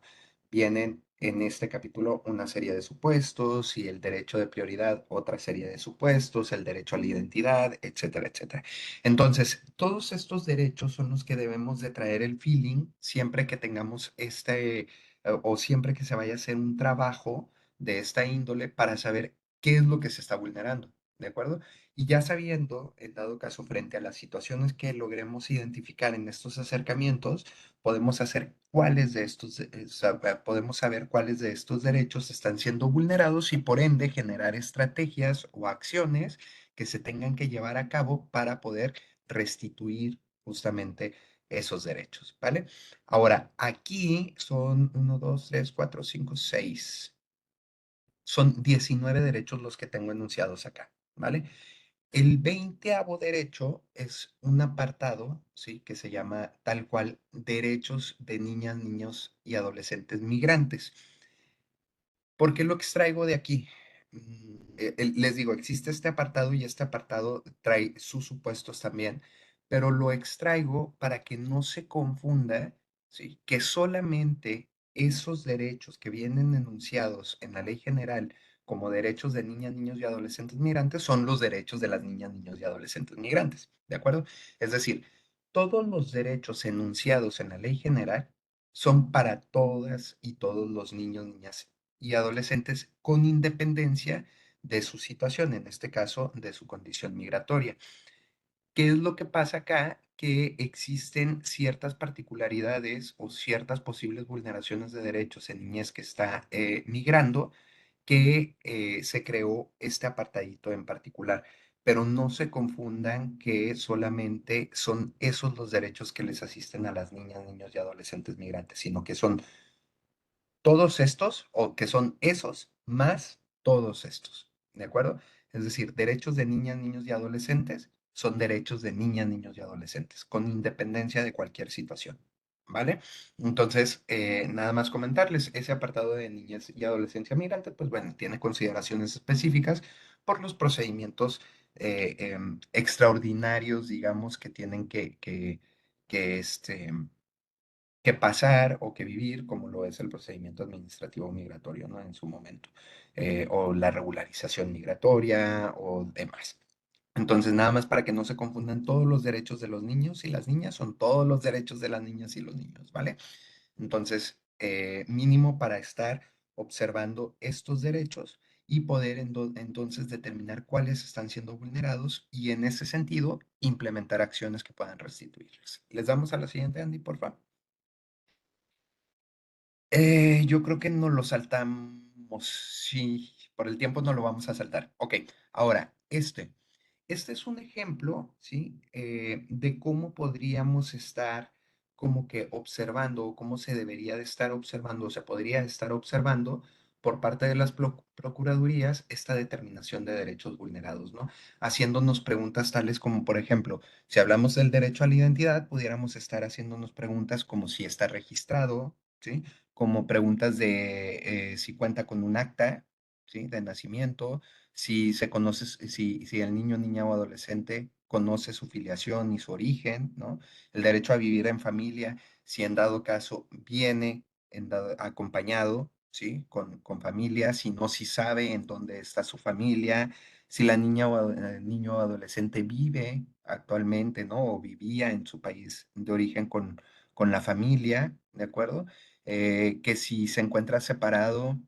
vienen en este capítulo una serie de supuestos y el derecho de prioridad, otra serie de supuestos, el derecho a la identidad, etcétera, etcétera. Entonces, todos estos derechos son los que debemos de traer el feeling siempre que tengamos o siempre que se vaya a hacer un trabajo de esta índole para saber qué es lo que se está vulnerando, ¿de acuerdo? Y ya sabiendo, en dado caso, frente a las situaciones que logremos identificar en estos acercamientos, podemos hacer cuáles de estos, podemos saber cuáles de estos derechos están siendo vulnerados y por ende generar estrategias o acciones que se tengan que llevar a cabo para poder restituir justamente esos derechos, ¿vale? Ahora, aquí son 1, 2, 3, 4, 5, 6. Son 19 derechos los que tengo enunciados acá, ¿vale? El 20º derecho es un apartado, ¿sí? Que se llama tal cual derechos de niñas, niños y adolescentes migrantes. ¿Por qué lo extraigo de aquí? Les digo, existe este apartado y este apartado trae sus supuestos también, pero lo extraigo para que no se confunda, ¿sí? Que solamente esos derechos que vienen enunciados en la ley general como derechos de niñas, niños y adolescentes migrantes son los derechos de las niñas, niños y adolescentes migrantes, ¿de acuerdo? Es decir, todos los derechos enunciados en la ley general son para todas y todos los niños, niñas y adolescentes con independencia de su situación, en este caso de su condición migratoria. ¿Qué es lo que pasa acá? Que existen ciertas particularidades o ciertas posibles vulneraciones de derechos en niñez que está migrando, que se creó este apartadito en particular. Pero no se confundan que solamente son esos los derechos que les asisten a las niñas, niños y adolescentes migrantes, sino que son todos estos, o que son esos, más todos estos, ¿de acuerdo? Es decir, derechos de niñas, niños y adolescentes son derechos de niñas, niños y adolescentes, con independencia de cualquier situación, ¿vale? Entonces, nada más comentarles, ese apartado de niñez y adolescencia migrante, pues bueno, tiene consideraciones específicas por los procedimientos extraordinarios, digamos, que tienen que que pasar o que vivir, como lo es el procedimiento administrativo migratorio, ¿no? En su momento, o la regularización migratoria o demás. Entonces, nada más para que no se confundan, todos los derechos de los niños y las niñas son todos los derechos de las niñas y los niños, ¿vale? Entonces, mínimo para estar observando estos derechos y poder entonces determinar cuáles están siendo vulnerados y en ese sentido implementar acciones que puedan restituirles. Les damos a la siguiente, Andy, por favor. Yo creo que no lo saltamos. Sí, por el tiempo no lo vamos a saltar. Ok, ahora, este es un ejemplo, ¿sí? De cómo podríamos estar como que observando o cómo se debería de estar observando o se podría estar observando por parte de las procuradurías esta determinación de derechos vulnerados, ¿no? Haciéndonos preguntas tales como, por ejemplo, si hablamos del derecho a la identidad, pudiéramos estar haciéndonos preguntas como si está registrado, ¿sí? Como preguntas de si cuenta con un acta, ¿sí? De nacimiento, si se conoce, si el niño, niña o adolescente conoce su filiación y su origen, ¿no? El derecho a vivir en familia, si en dado caso viene acompañado, ¿sí? Con familia, si no, si sabe en dónde está su familia, si la niña o el niño o adolescente vive actualmente, ¿no? O vivía en su país de origen con la familia, ¿de acuerdo? Que si se encuentra separado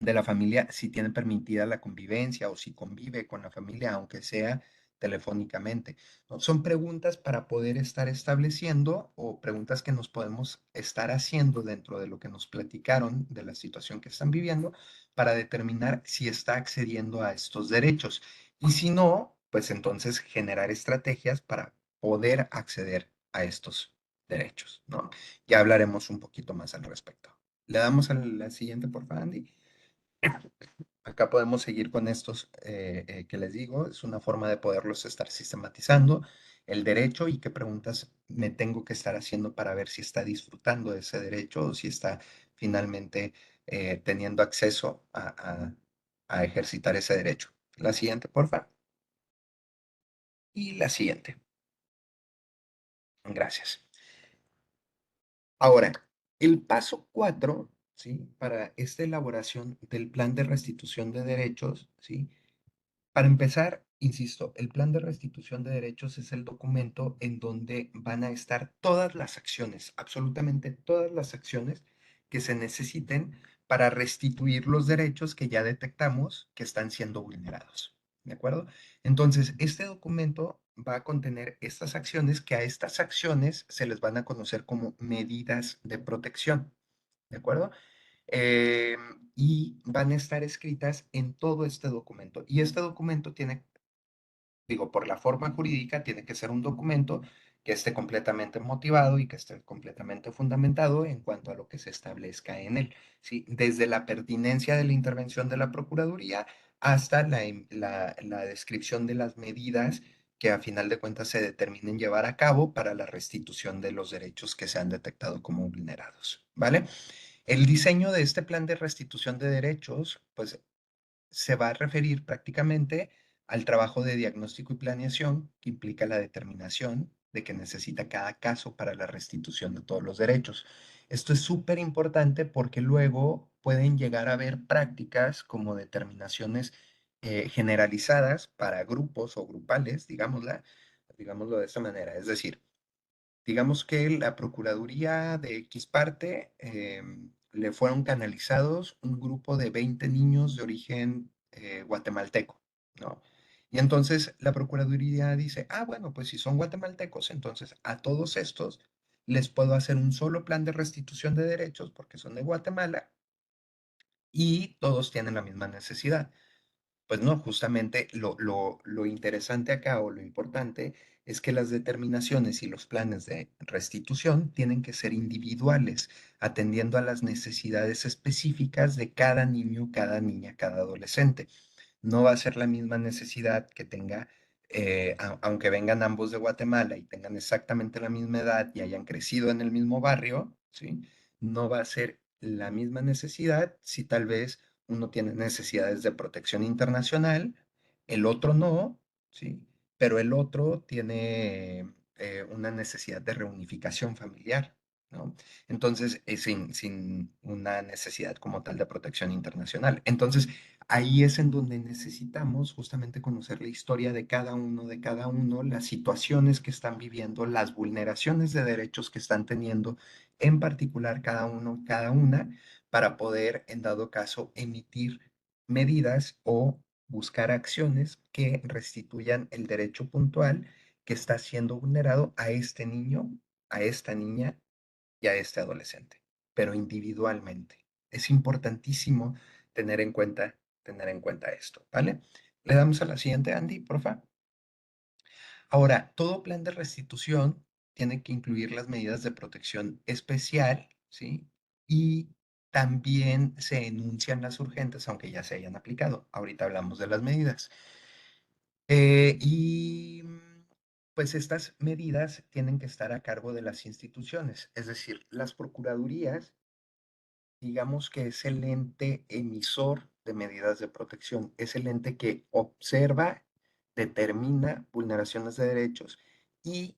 de la familia, si tiene permitida la convivencia o si convive con la familia, aunque sea telefónicamente, ¿no? Son preguntas para poder estar estableciendo o preguntas que nos podemos estar haciendo dentro de lo que nos platicaron de la situación que están viviendo para determinar si está accediendo a estos derechos. Y si no, pues entonces generar estrategias para poder acceder a estos derechos, ¿no? Ya hablaremos un poquito más al respecto. Le damos a la siguiente, por favor, Andy. Acá podemos seguir con estos que les digo. Es una forma de poderlos estar sistematizando el derecho y qué preguntas me tengo que estar haciendo para ver si está disfrutando de ese derecho o si está finalmente teniendo acceso a ejercitar ese derecho. La siguiente, por favor. Y la siguiente. Gracias. Ahora, el paso 4, ¿sí? Para esta elaboración del plan de restitución de derechos, ¿sí? Para empezar, insisto, el plan de restitución de derechos es el documento en donde van a estar todas las acciones, absolutamente todas las acciones que se necesiten para restituir los derechos que ya detectamos que están siendo vulnerados. ¿De acuerdo? Entonces, este documento va a contener estas acciones que a estas acciones se les van a conocer como medidas de protección. ¿De acuerdo? eh, y van a estar escritas en todo este documento. Y este documento tiene, digo, por la forma jurídica, tiene que ser un documento que esté completamente motivado y que esté completamente fundamentado en cuanto a lo que se establezca en él, ¿sí? Desde la pertinencia de la intervención de la Procuraduría hasta la descripción de las medidas que a final de cuentas se determinen llevar a cabo para la restitución de los derechos que se han detectado como vulnerados, ¿vale? El diseño de este plan de restitución de derechos, pues se va a referir prácticamente al trabajo de diagnóstico y planeación que implica la determinación de que necesita cada caso para la restitución de todos los derechos. Esto es súper importante porque luego pueden llegar a haber prácticas como determinaciones generalizadas para grupos o grupales, digámoslo de esta manera. Es decir, digamos que la Procuraduría de X parte le fueron canalizados un grupo de 20 niños de origen guatemalteco, ¿no? Y entonces la Procuraduría dice, ah, bueno, pues si son guatemaltecos, entonces a todos estos les puedo hacer un solo plan de restitución de derechos porque son de Guatemala y todos tienen la misma necesidad. Pues no, justamente lo interesante acá o lo importante es que las determinaciones y los planes de restitución tienen que ser individuales, atendiendo a las necesidades específicas de cada niño, cada niña, cada adolescente. No va a ser la misma necesidad que tenga, aunque vengan ambos de Guatemala y tengan exactamente la misma edad y hayan crecido en el mismo barrio, ¿sí? No va a ser la misma necesidad si tal vez uno tiene necesidades de protección internacional, el otro no, ¿sí? Pero el otro tiene una necesidad de reunificación familiar, ¿no? Entonces, sin una necesidad como tal de protección internacional. Entonces, ahí es en donde necesitamos justamente conocer la historia de cada uno, las situaciones que están viviendo, las vulneraciones de derechos que están teniendo, en particular cada uno, cada una, para poder, en dado caso, emitir medidas o buscar acciones que restituyan el derecho puntual que está siendo vulnerado a este niño, a esta niña y a este adolescente, pero individualmente. Es importantísimo tener en cuenta esto, ¿vale? Le damos a la siguiente, Andy, porfa. Ahora, todo plan de restitución tiene que incluir las medidas de protección especial, ¿sí? Y también se enuncian las urgentes, aunque ya se hayan aplicado. Ahorita hablamos de las medidas. Pues estas medidas tienen que estar a cargo de las instituciones, es decir, las procuradurías, digamos que es el ente emisor de medidas de protección, es el ente que observa, determina vulneraciones de derechos y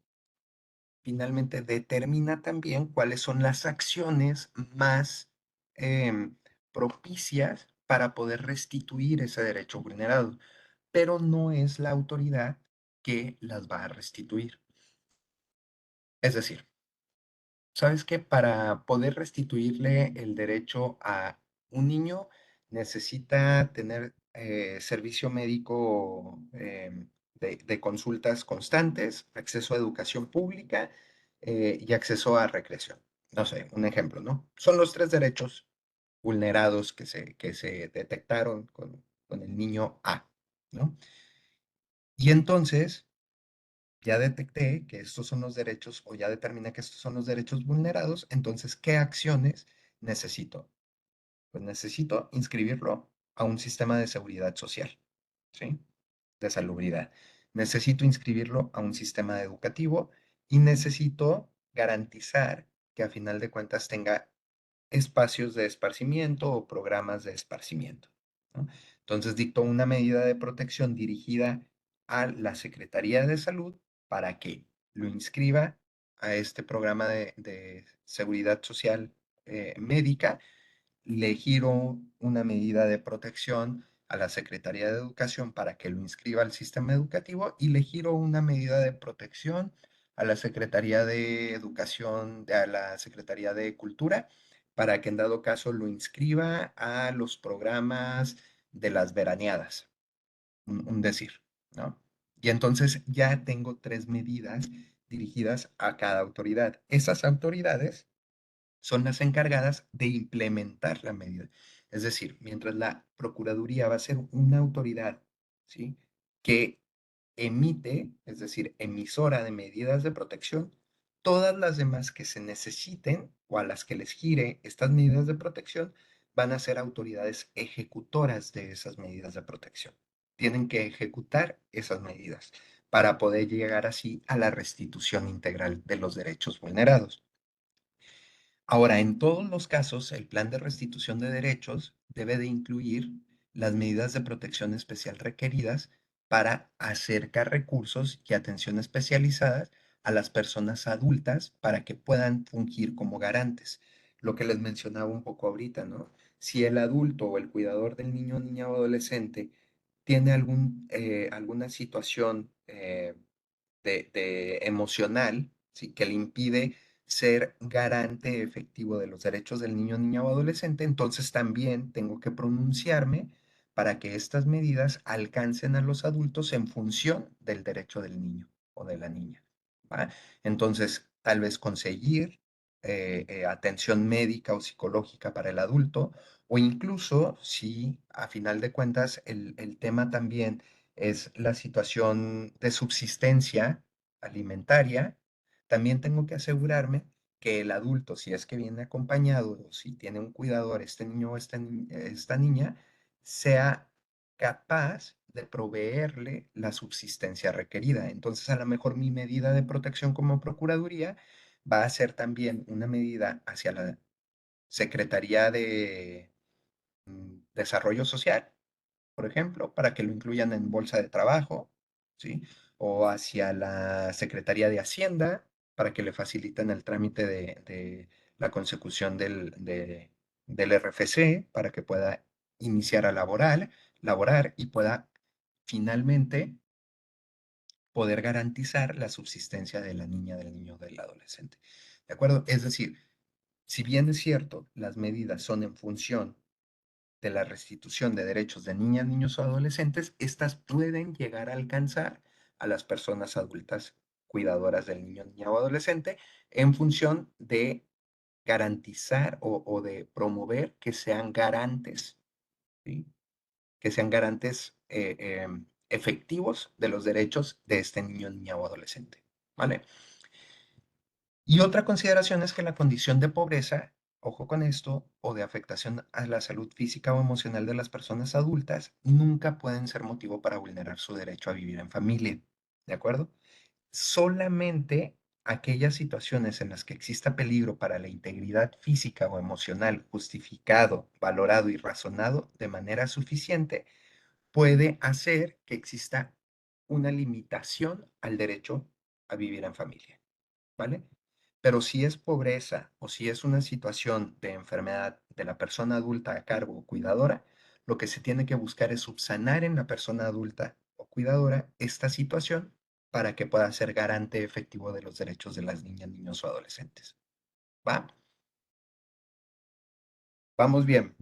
finalmente determina también cuáles son las acciones más em, propicias para poder restituir ese derecho vulnerado, pero no es la autoridad que las va a restituir. Es decir, ¿sabes qué? Para poder restituirle el derecho a un niño, necesita tener servicio médico de consultas constantes, acceso a educación pública y acceso a recreación. No sé, un ejemplo, ¿no? Son los tres derechos vulnerados que se detectaron con el niño A, ¿no? Y entonces ya detecté que estos son los derechos o ya determiné que estos son los derechos vulnerados, entonces, ¿qué acciones necesito? Pues necesito inscribirlo a un sistema de seguridad social, ¿sí? De salubridad. Necesito inscribirlo a un sistema educativo y necesito garantizar que a final de cuentas tenga espacios de esparcimiento o programas de esparcimiento, ¿no? Entonces dictó una medida de protección dirigida a la Secretaría de Salud para que lo inscriba a este programa de seguridad social médica. Le giro una medida de protección a la Secretaría de Educación para que lo inscriba al sistema educativo y le giro una medida de protección a la Secretaría de Educación, a la Secretaría de Cultura, para que en dado caso lo inscriba a los programas de las veraneadas, un decir, ¿no? Y entonces ya tengo tres medidas dirigidas a cada autoridad. Esas autoridades son las encargadas de implementar la medida. Es decir, mientras la Procuraduría va a ser una autoridad, ¿sí? Que emite, es decir, emisora de medidas de protección, todas las demás que se necesiten o a las que les gire estas medidas de protección van a ser autoridades ejecutoras de esas medidas de protección. Tienen que ejecutar esas medidas para poder llegar así a la restitución integral de los derechos vulnerados. Ahora, en todos los casos, el plan de restitución de derechos debe de incluir las medidas de protección especial requeridas para acercar recursos y atención especializadas a las personas adultas para que puedan fungir como garantes. Lo que les mencionaba un poco ahorita, ¿no? Si el adulto o el cuidador del niño, niña o adolescente tiene alguna situación de emocional, ¿sí? Que le impide ser garante efectivo de los derechos del niño, niña o adolescente, entonces también tengo que pronunciarme para que estas medidas alcancen a los adultos en función del derecho del niño o de la niña. ¿Va? Entonces, tal vez conseguir atención médica o psicológica para el adulto, o incluso si a final de cuentas el tema también es la situación de subsistencia alimentaria, también tengo que asegurarme que el adulto, si es que viene acompañado o si tiene un cuidador, este niño o esta niña, sea capaz de proveerle la subsistencia requerida. Entonces, a lo mejor mi medida de protección como Procuraduría va a ser también una medida hacia la Secretaría de Desarrollo Social, por ejemplo, para que lo incluyan en bolsa de trabajo, ¿sí? O hacia la Secretaría de Hacienda, para que le faciliten el trámite de la consecución del RFC, para que pueda iniciar a laborar y pueda finalmente poder garantizar la subsistencia de la niña, del niño, del adolescente. ¿De acuerdo? Es decir, si bien es cierto, las medidas son en función de la restitución de derechos de niñas, niños o adolescentes, estas pueden llegar a alcanzar a las personas adultas cuidadoras del niño, niña o adolescente en función de garantizar o de promover que sean garantes, ¿sí? Que sean garantes efectivos de los derechos de este niño, niña o adolescente, ¿vale? Y otra consideración es que la condición de pobreza, ojo con esto, o de afectación a la salud física o emocional de las personas adultas, nunca pueden ser motivo para vulnerar su derecho a vivir en familia. ¿De acuerdo? Solamente aquellas situaciones en las que exista peligro para la integridad física o emocional justificado, valorado y razonado de manera suficiente puede hacer que exista una limitación al derecho a vivir en familia. ¿Vale? Pero si es pobreza o si es una situación de enfermedad de la persona adulta a cargo o cuidadora, lo que se tiene que buscar es subsanar en la persona adulta o cuidadora esta situación para que pueda ser garante efectivo de los derechos de las niñas, niños o adolescentes. ¿Va? Vamos bien.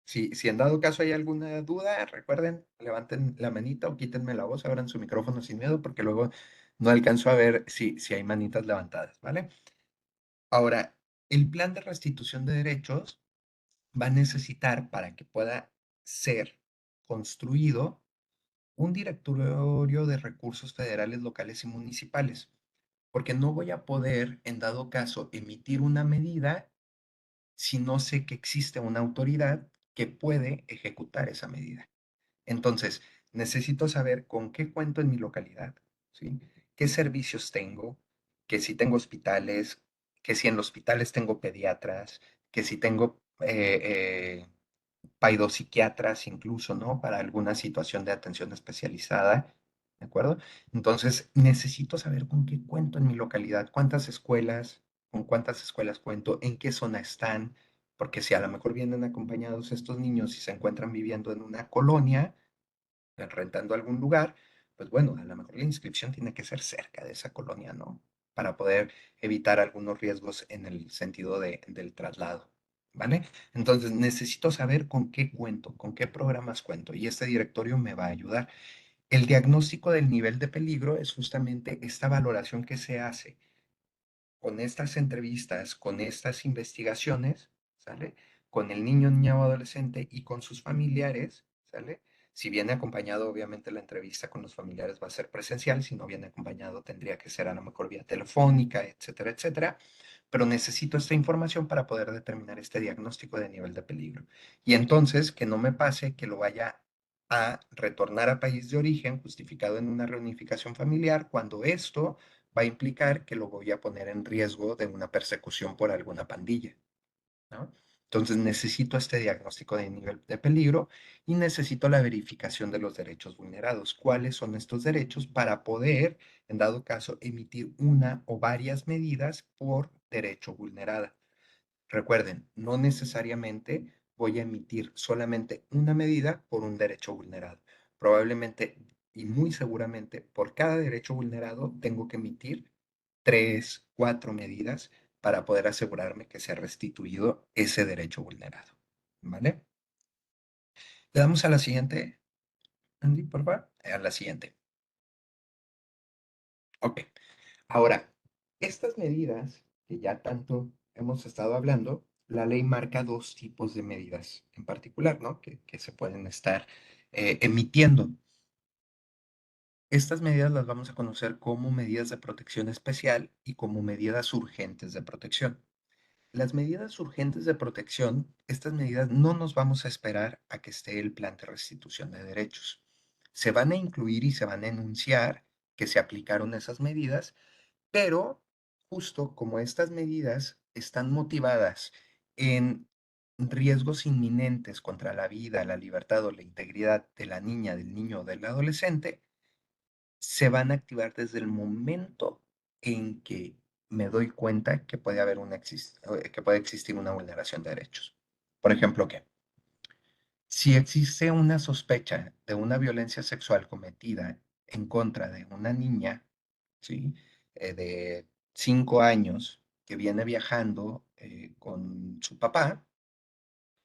Si en dado caso hay alguna duda, recuerden, levanten la manita o quítenme la voz, abran su micrófono sin miedo, porque luego no alcanzo a ver si hay manitas levantadas, ¿vale? Ahora, el plan de restitución de derechos va a necesitar, para que pueda ser construido, un directorio de recursos federales, locales y municipales, porque no voy a poder, en dado caso, emitir una medida si no sé que existe una autoridad que puede ejecutar esa medida. Entonces, necesito saber con qué cuento en mi localidad, ¿sí? ¿Qué servicios tengo? Que si tengo hospitales, que si en los hospitales tengo pediatras, que si tengo paidopsiquiatras incluso, ¿no? Para alguna situación de atención especializada, ¿de acuerdo? Entonces, necesito saber con qué cuento en mi localidad, cuántas escuelas, con cuántas escuelas cuento, en qué zona están, porque si a lo mejor vienen acompañados estos niños y se encuentran viviendo en una colonia, rentando algún lugar, pues bueno, a lo mejor la inscripción tiene que ser cerca de esa colonia, ¿no? Para poder evitar algunos riesgos en el sentido del traslado, ¿vale? Entonces, necesito saber con qué cuento, con qué programas cuento, y este directorio me va a ayudar. El diagnóstico del nivel de peligro es justamente esta valoración que se hace con estas entrevistas, con estas investigaciones, ¿sale? Con el niño, niña o adolescente y con sus familiares, ¿sale? Si viene acompañado, obviamente la entrevista con los familiares va a ser presencial, si no viene acompañado tendría que ser a lo mejor vía telefónica, etcétera, etcétera. Pero necesito esta información para poder determinar este diagnóstico de nivel de peligro. Y entonces, que no me pase que lo vaya a retornar a país de origen justificado en una reunificación familiar cuando esto va a implicar que lo voy a poner en riesgo de una persecución por alguna pandilla, ¿no? Entonces necesito este diagnóstico de nivel de peligro y necesito la verificación de los derechos vulnerados. ¿Cuáles son estos derechos para poder, en dado caso, emitir una o varias medidas por derecho vulnerada? Recuerden, no necesariamente voy a emitir solamente una medida por un derecho vulnerado. Probablemente y muy seguramente por cada derecho vulnerado tengo que emitir 3, 4 medidas para poder asegurarme que sea restituido ese derecho vulnerado. ¿Vale? Le damos a la siguiente, Andy, por favor. A la siguiente. Ok. Ahora, estas medidas que ya tanto hemos estado hablando, la ley marca dos tipos de medidas en particular, ¿no? Que se pueden estar emitiendo. Estas medidas las vamos a conocer como medidas de protección especial y como medidas urgentes de protección. Las medidas urgentes de protección, estas medidas no nos vamos a esperar a que esté el plan de restitución de derechos. Se van a incluir y se van a enunciar que se aplicaron esas medidas, pero justo como estas medidas están motivadas en riesgos inminentes contra la vida, la libertad o la integridad de la niña, del niño o del adolescente, se van a activar desde el momento en que me doy cuenta que puede haber que puede existir una vulneración de derechos. Por ejemplo, que si existe una sospecha de una violencia sexual cometida en contra de una niña, ¿sí? De 5 años que viene viajando con su papá,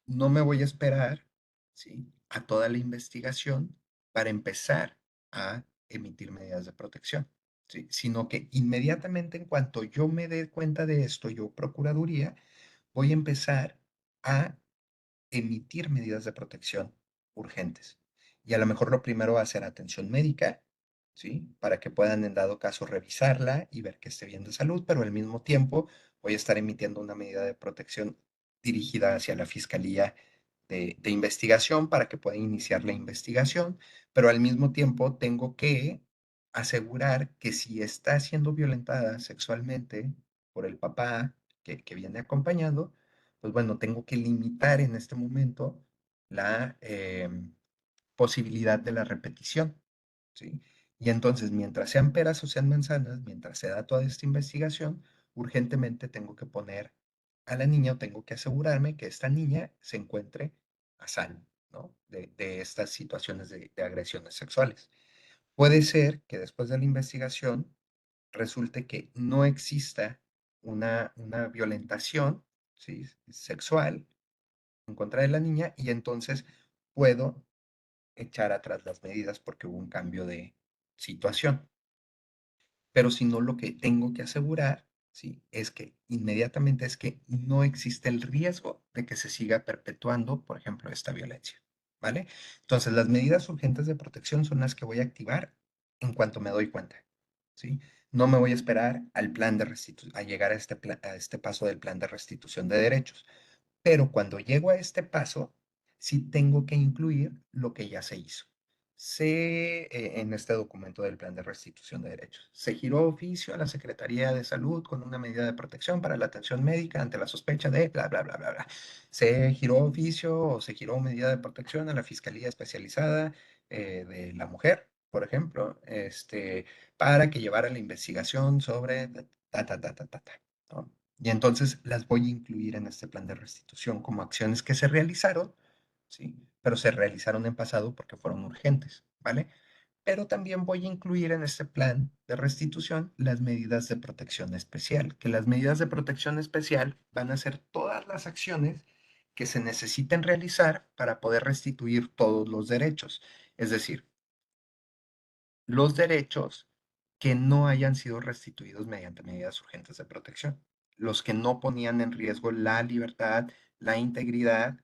no me voy a esperar, ¿sí? A toda la investigación para empezar a emitir medidas de protección, ¿sí? Sino que inmediatamente en cuanto yo me dé cuenta de esto, yo, Procuraduría, voy a empezar a emitir medidas de protección urgentes. Y a lo mejor lo primero va a ser atención médica, ¿sí? Para que puedan en dado caso revisarla y ver que esté bien de salud, pero al mismo tiempo voy a estar emitiendo una medida de protección dirigida hacia la Fiscalía de Investigación para que pueda iniciar la investigación, pero al mismo tiempo tengo que asegurar que si está siendo violentada sexualmente por el papá que viene acompañado, pues bueno, tengo que limitar en este momento la posibilidad de la repetición, ¿sí? Y entonces, mientras sean peras o sean manzanas, mientras se da toda esta investigación, urgentemente tengo que poner a la niña o tengo que asegurarme que esta niña se encuentre a salvo, ¿no? De estas situaciones de agresiones sexuales. Puede ser que después de la investigación resulte que no exista una violentación, ¿sí? Sexual en contra de la niña y entonces puedo echar atrás las medidas porque hubo un cambio de situación. Pero si no, lo que tengo que asegurar, ¿sí? Es que inmediatamente es que no existe el riesgo de que se siga perpetuando, por ejemplo, esta violencia, ¿vale? Entonces, las medidas urgentes de protección son las que voy a activar en cuanto me doy cuenta, ¿sí? No me voy a esperar al plan de a llegar a a este paso del plan de restitución de derechos. Pero cuando llego a este paso, sí tengo que incluir lo que ya se hizo. En este documento del plan de restitución de derechos, se giró oficio a la Secretaría de Salud con una medida de protección para la atención médica ante la sospecha de bla, bla, bla, bla, bla. Se giró oficio o se giró medida de protección a la Fiscalía Especializada de la Mujer, por ejemplo, para que llevara la investigación sobre ta, ta, ta, ta, ta, ta, ¿no? Y entonces las voy a incluir en este plan de restitución como acciones que se realizaron, ¿sí? Pero se realizaron en pasado porque fueron urgentes, ¿vale? Pero también voy a incluir en este plan de restitución las medidas de protección especial, que las medidas de protección especial van a ser todas las acciones que se necesiten realizar para poder restituir todos los derechos. Es decir, los derechos que no hayan sido restituidos mediante medidas urgentes de protección, los que no ponían en riesgo la libertad, la integridad,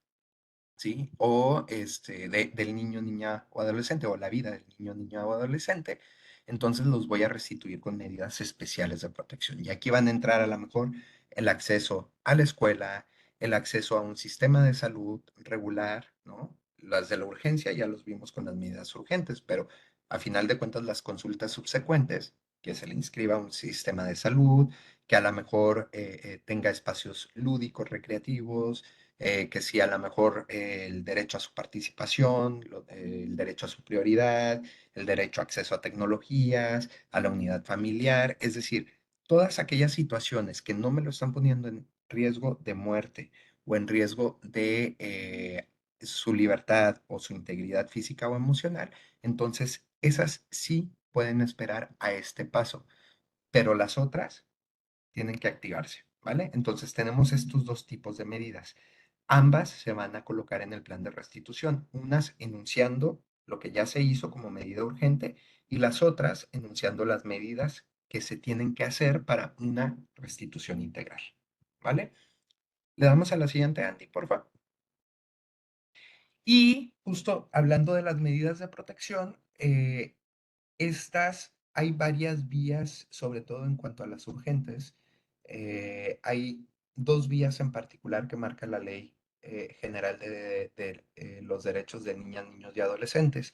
¿sí? O del niño, niña o adolescente, o la vida del niño, niña o adolescente, entonces los voy a restituir con medidas especiales de protección. Y aquí van a entrar a lo mejor el acceso a la escuela, el acceso a un sistema de salud regular, ¿no? Las de la urgencia ya los vimos con las medidas urgentes, pero a final de cuentas las consultas subsecuentes, que se le inscriba a un sistema de salud, que a lo mejor tenga espacios lúdicos, recreativos, que si a lo mejor el derecho a su participación, el derecho a su prioridad, el derecho a acceso a tecnologías, a la unidad familiar, es decir, todas aquellas situaciones que no me lo están poniendo en riesgo de muerte o en riesgo de su libertad o su integridad física o emocional, entonces esas sí pueden esperar a este paso, pero las otras tienen que activarse, ¿vale? Entonces tenemos estos dos tipos de medidas. Ambas se van a colocar en el plan de restitución, unas enunciando lo que ya se hizo como medida urgente y las otras enunciando las medidas que se tienen que hacer para una restitución integral, ¿vale? Le damos a la siguiente, Andy, por favor. Y justo hablando de las medidas de protección, estas, hay varias vías, sobre todo en cuanto a las urgentes. Hay dos vías en particular que marca la Ley General de los Derechos de Niñas, Niños y Adolescentes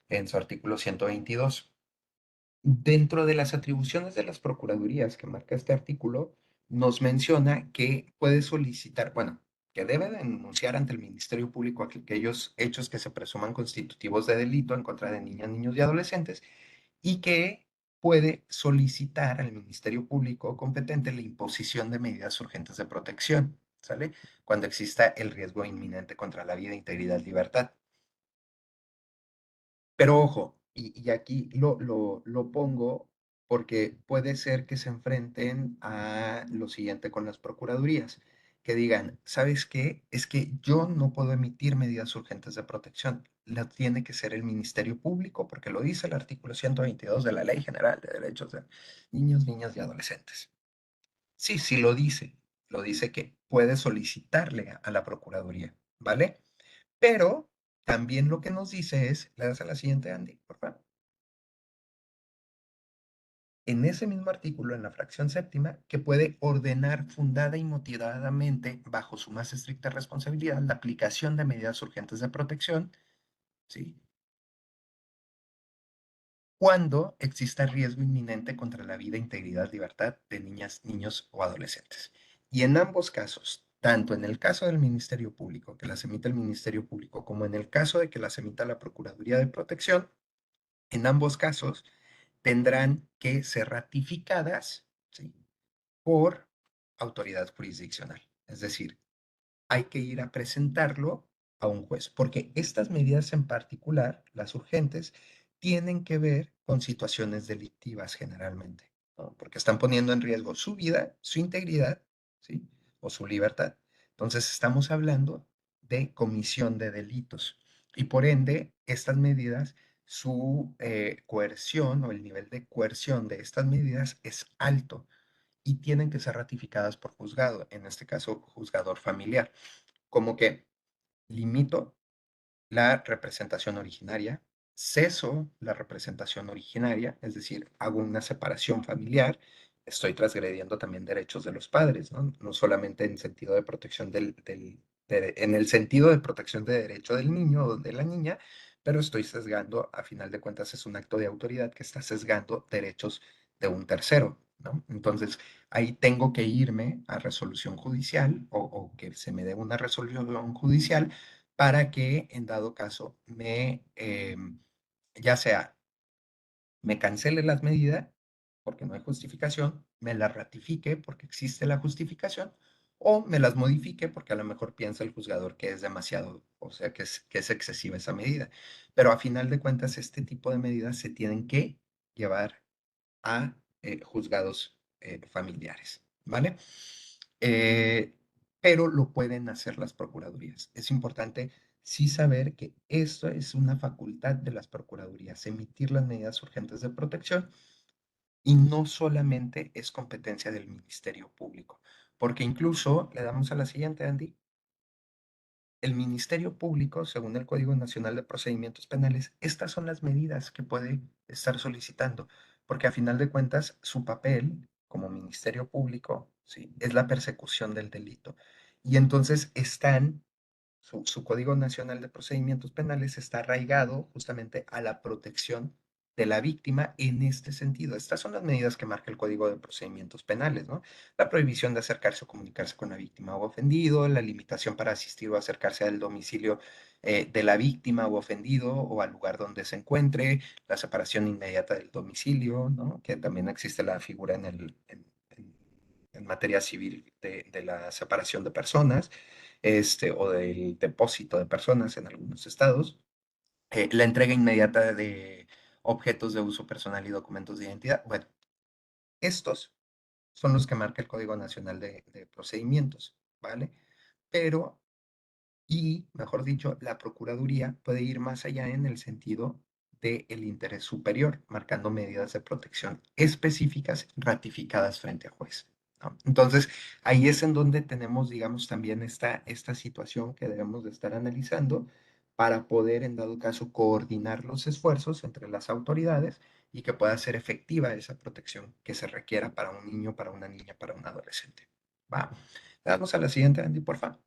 en su artículo 122. Dentro de las atribuciones de las procuradurías que marca este artículo, nos menciona que puede solicitar, bueno, que debe denunciar ante el Ministerio Público aquellos hechos que se presuman constitutivos de delito en contra de niñas, niños y adolescentes y que puede solicitar al Ministerio Público competente la imposición de medidas urgentes de protección, ¿sale? Cuando exista el riesgo inminente contra la vida, integridad, libertad. Pero ojo, y aquí lo pongo porque puede ser que se enfrenten a lo siguiente con las procuradurías, que digan, ¿sabes qué? Es que yo no puedo emitir medidas urgentes de protección, la tiene que ser el Ministerio Público, porque lo dice el artículo 122 de la Ley General de Derechos de Niños, Niñas y Adolescentes. Sí, sí lo dice que puede solicitarle a la Procuraduría, ¿vale? Pero también lo que nos dice es, le das a la siguiente, Andy, por favor. En ese mismo artículo, en la fracción séptima, que puede ordenar fundada y motivadamente, bajo su más estricta responsabilidad, la aplicación de medidas urgentes de protección, ¿sí? Cuando exista riesgo inminente contra la vida, integridad, libertad de niñas, niños o adolescentes. Y en ambos casos, tanto en el caso del Ministerio Público, que las emite el Ministerio Público, como en el caso de que las emita la Procuraduría de Protección, en ambos casos tendrán que ser ratificadas, ¿sí?, por autoridad jurisdiccional. Es decir, hay que ir a presentarlo a un juez, porque estas medidas en particular, las urgentes, tienen que ver con situaciones delictivas generalmente, ¿no? Porque están poniendo en riesgo su vida, su integridad, ¿sí?, o su libertad. Entonces, estamos hablando de comisión de delitos y por ende, estas medidas, su coerción o el nivel de coerción de estas medidas es alto y tienen que ser ratificadas por juzgado, en este caso, juzgador familiar. Como que limito la representación originaria, ceso la representación originaria, es decir, hago una separación familiar, estoy transgrediendo también derechos de los padres, ¿no? No solamente en sentido de protección en el sentido de protección de derecho del niño o de la niña, pero estoy sesgando, a final de cuentas es un acto de autoridad que está sesgando derechos de un tercero, ¿no? Entonces, ahí tengo que irme a resolución judicial o que se me dé una resolución judicial para que en dado caso ya sea me cancele las medidas porque no hay justificación, me las ratifique porque existe la justificación o me las modifique porque a lo mejor piensa el juzgador que es demasiado, o sea, que es excesiva esa medida. Pero a final de cuentas, este tipo de medidas se tienen que llevar a juzgados familiares, ¿vale? Eh, pero lo pueden hacer las procuradurías. Es importante sí saber que esto es una facultad de las procuradurías, emitir las medidas urgentes de protección y no solamente es competencia del Ministerio Público, porque incluso le damos a la siguiente, Andy. El Ministerio Público, según el Código Nacional de Procedimientos Penales, estas son las medidas que puede estar solicitando, porque a final de cuentas su papel como Ministerio Público, ¿sí?, es la persecución del delito. Y entonces su Código Nacional de Procedimientos Penales está arraigado justamente a la protección de la víctima en este sentido. Estas son las medidas que marca el Código de Procedimientos Penales, ¿no? La prohibición de acercarse o comunicarse con la víctima o ofendido, la limitación para asistir o acercarse al domicilio de la víctima o ofendido o al lugar donde se encuentre, la separación inmediata del domicilio, ¿no? Que también existe la figura en materia civil de la separación de personas, o del depósito de personas en algunos estados, la entrega inmediata de objetos de uso personal y documentos de identidad. Bueno, estos son los que marca el Código Nacional de Procedimientos, ¿vale? Pero, y mejor dicho, la Procuraduría puede ir más allá en el sentido del interés superior, marcando medidas de protección específicas ratificadas frente a juez, ¿no? Entonces, ahí es en donde tenemos, digamos, también esta situación que debemos de estar analizando para poder, en dado caso, coordinar los esfuerzos entre las autoridades y que pueda ser efectiva esa protección que se requiera para un niño, para una niña, para un adolescente. Va. Vamos a la siguiente, Andy, por favor.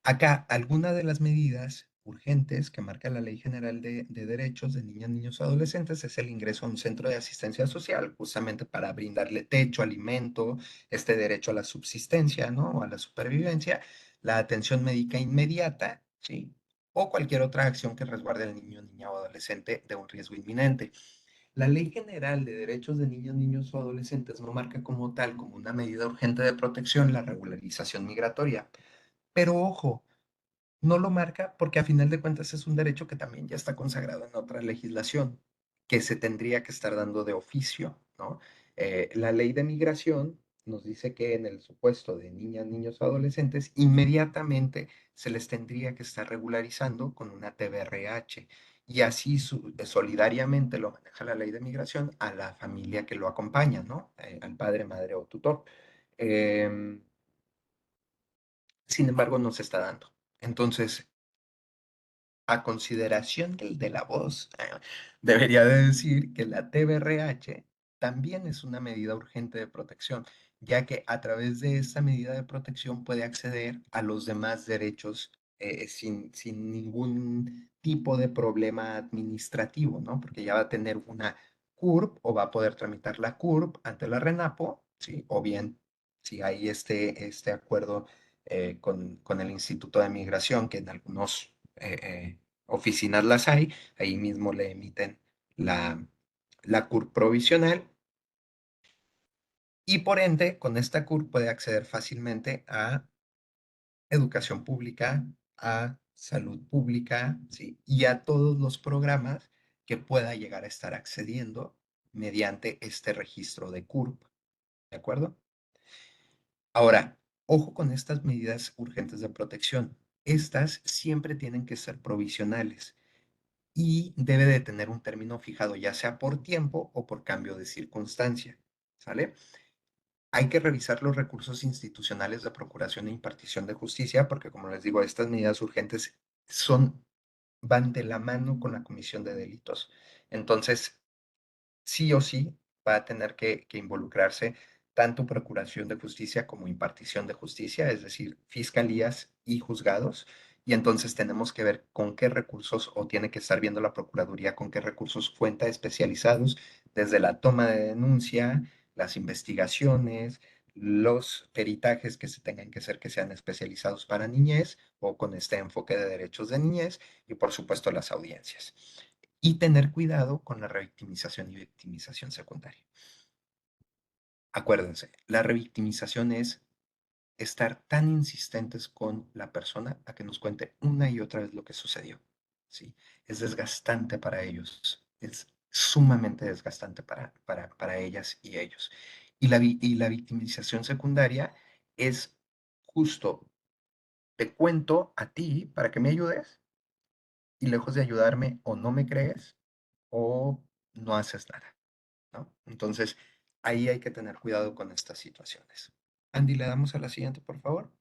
Acá, alguna de las medidas urgentes que marca la Ley General de Derechos de Niñas, Niños y Adolescentes es el ingreso a un centro de asistencia social, justamente para brindarle techo, alimento, este derecho a la subsistencia, ¿no? O a la supervivencia, la atención médica inmediata, ¿sí? O cualquier otra acción que resguarde al niño, niña o adolescente de un riesgo inminente. La Ley General de Derechos de Niñas, Niños o Adolescentes no marca como tal, como una medida urgente de protección, la regularización migratoria. Pero ojo, no lo marca porque a final de cuentas es un derecho que también ya está consagrado en otra legislación que se tendría que estar dando de oficio, ¿no? La ley de migración nos dice que en el supuesto de niñas, niños o adolescentes, inmediatamente se les tendría que estar regularizando con una TBRH y así solidariamente lo maneja la ley de migración a la familia que lo acompaña, ¿no? Al padre, madre o tutor. Em, Sin embargo, no se está dando. Entonces, a consideración del de la voz, debería de decir que la TBRH también es una medida urgente de protección, ya que a través de esta medida de protección puede acceder a los demás derechos sin ningún tipo de problema administrativo, ¿no? Porque ya va a tener una CURP o va a poder tramitar la CURP ante la RENAPO, ¿sí? O bien, si hay este acuerdo con el Instituto de Migración, que en algunos oficinas las hay, ahí mismo le emiten la, la CURP provisional y por ende con esta CURP puede acceder fácilmente a educación pública, a salud pública, ¿sí? Y a todos los programas que pueda llegar a estar accediendo mediante este registro de CURP, ¿de acuerdo? Ahora, ojo con estas medidas urgentes de protección. Estas siempre tienen que ser provisionales y debe de tener un término fijado, ya sea por tiempo o por cambio de circunstancia, ¿sale? Hay que revisar los recursos institucionales de procuración e impartición de justicia, porque como les digo, estas medidas urgentes van de la mano con la comisión de delitos. Entonces, sí o sí va a tener que involucrarse tanto procuración de justicia como impartición de justicia, es decir, fiscalías y juzgados. Y entonces tenemos que ver con qué recursos, o tiene que estar viendo la Procuraduría con qué recursos cuenta especializados, desde la toma de denuncia, las investigaciones, los peritajes que se tengan que hacer que sean especializados para niñez o con este enfoque de derechos de niñez y por supuesto las audiencias y tener cuidado con la revictimización y victimización secundaria. Acuérdense, la revictimización es estar tan insistentes con la persona a que nos cuente una y otra vez lo que sucedió. ¿Sí? Es desgastante para ellos, es sumamente desgastante para ellas y ellos. Y la victimización secundaria es justo, te cuento a ti para que me ayudes y lejos de ayudarme o no me crees o no haces nada, ¿no? Entonces, ahí hay que tener cuidado con estas situaciones. Andy, le damos a la siguiente, por favor.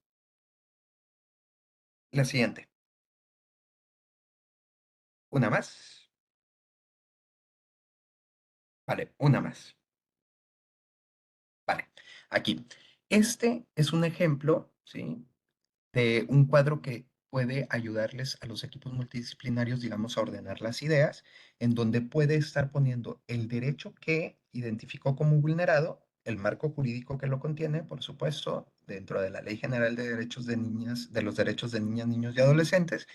La siguiente. Una más. Vale, una más. Vale, aquí. Este es un ejemplo, ¿sí? De un cuadro que puede ayudarles a los equipos multidisciplinarios, digamos, a ordenar las ideas, en donde puede estar poniendo el derecho que identificó como vulnerado, el marco jurídico que lo contiene, por supuesto, dentro de la Ley General de Derechos de Niñas, de los Derechos de Niñas, Niños y Adolescentes,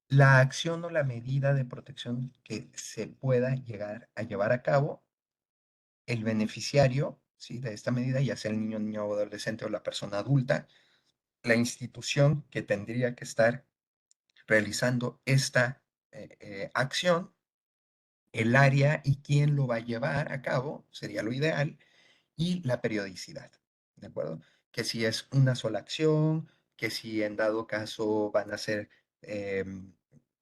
la acción o la medida de protección que se pueda llegar a llevar a cabo, el beneficiario, ¿sí? De esta medida, ya sea el niño, niña o adolescente o la persona adulta, la institución que tendría que estar realizando esta acción, el área y quién lo va a llevar a cabo, sería lo ideal, y la periodicidad, ¿de acuerdo? Que si es una sola acción, que si en dado caso van a ser em,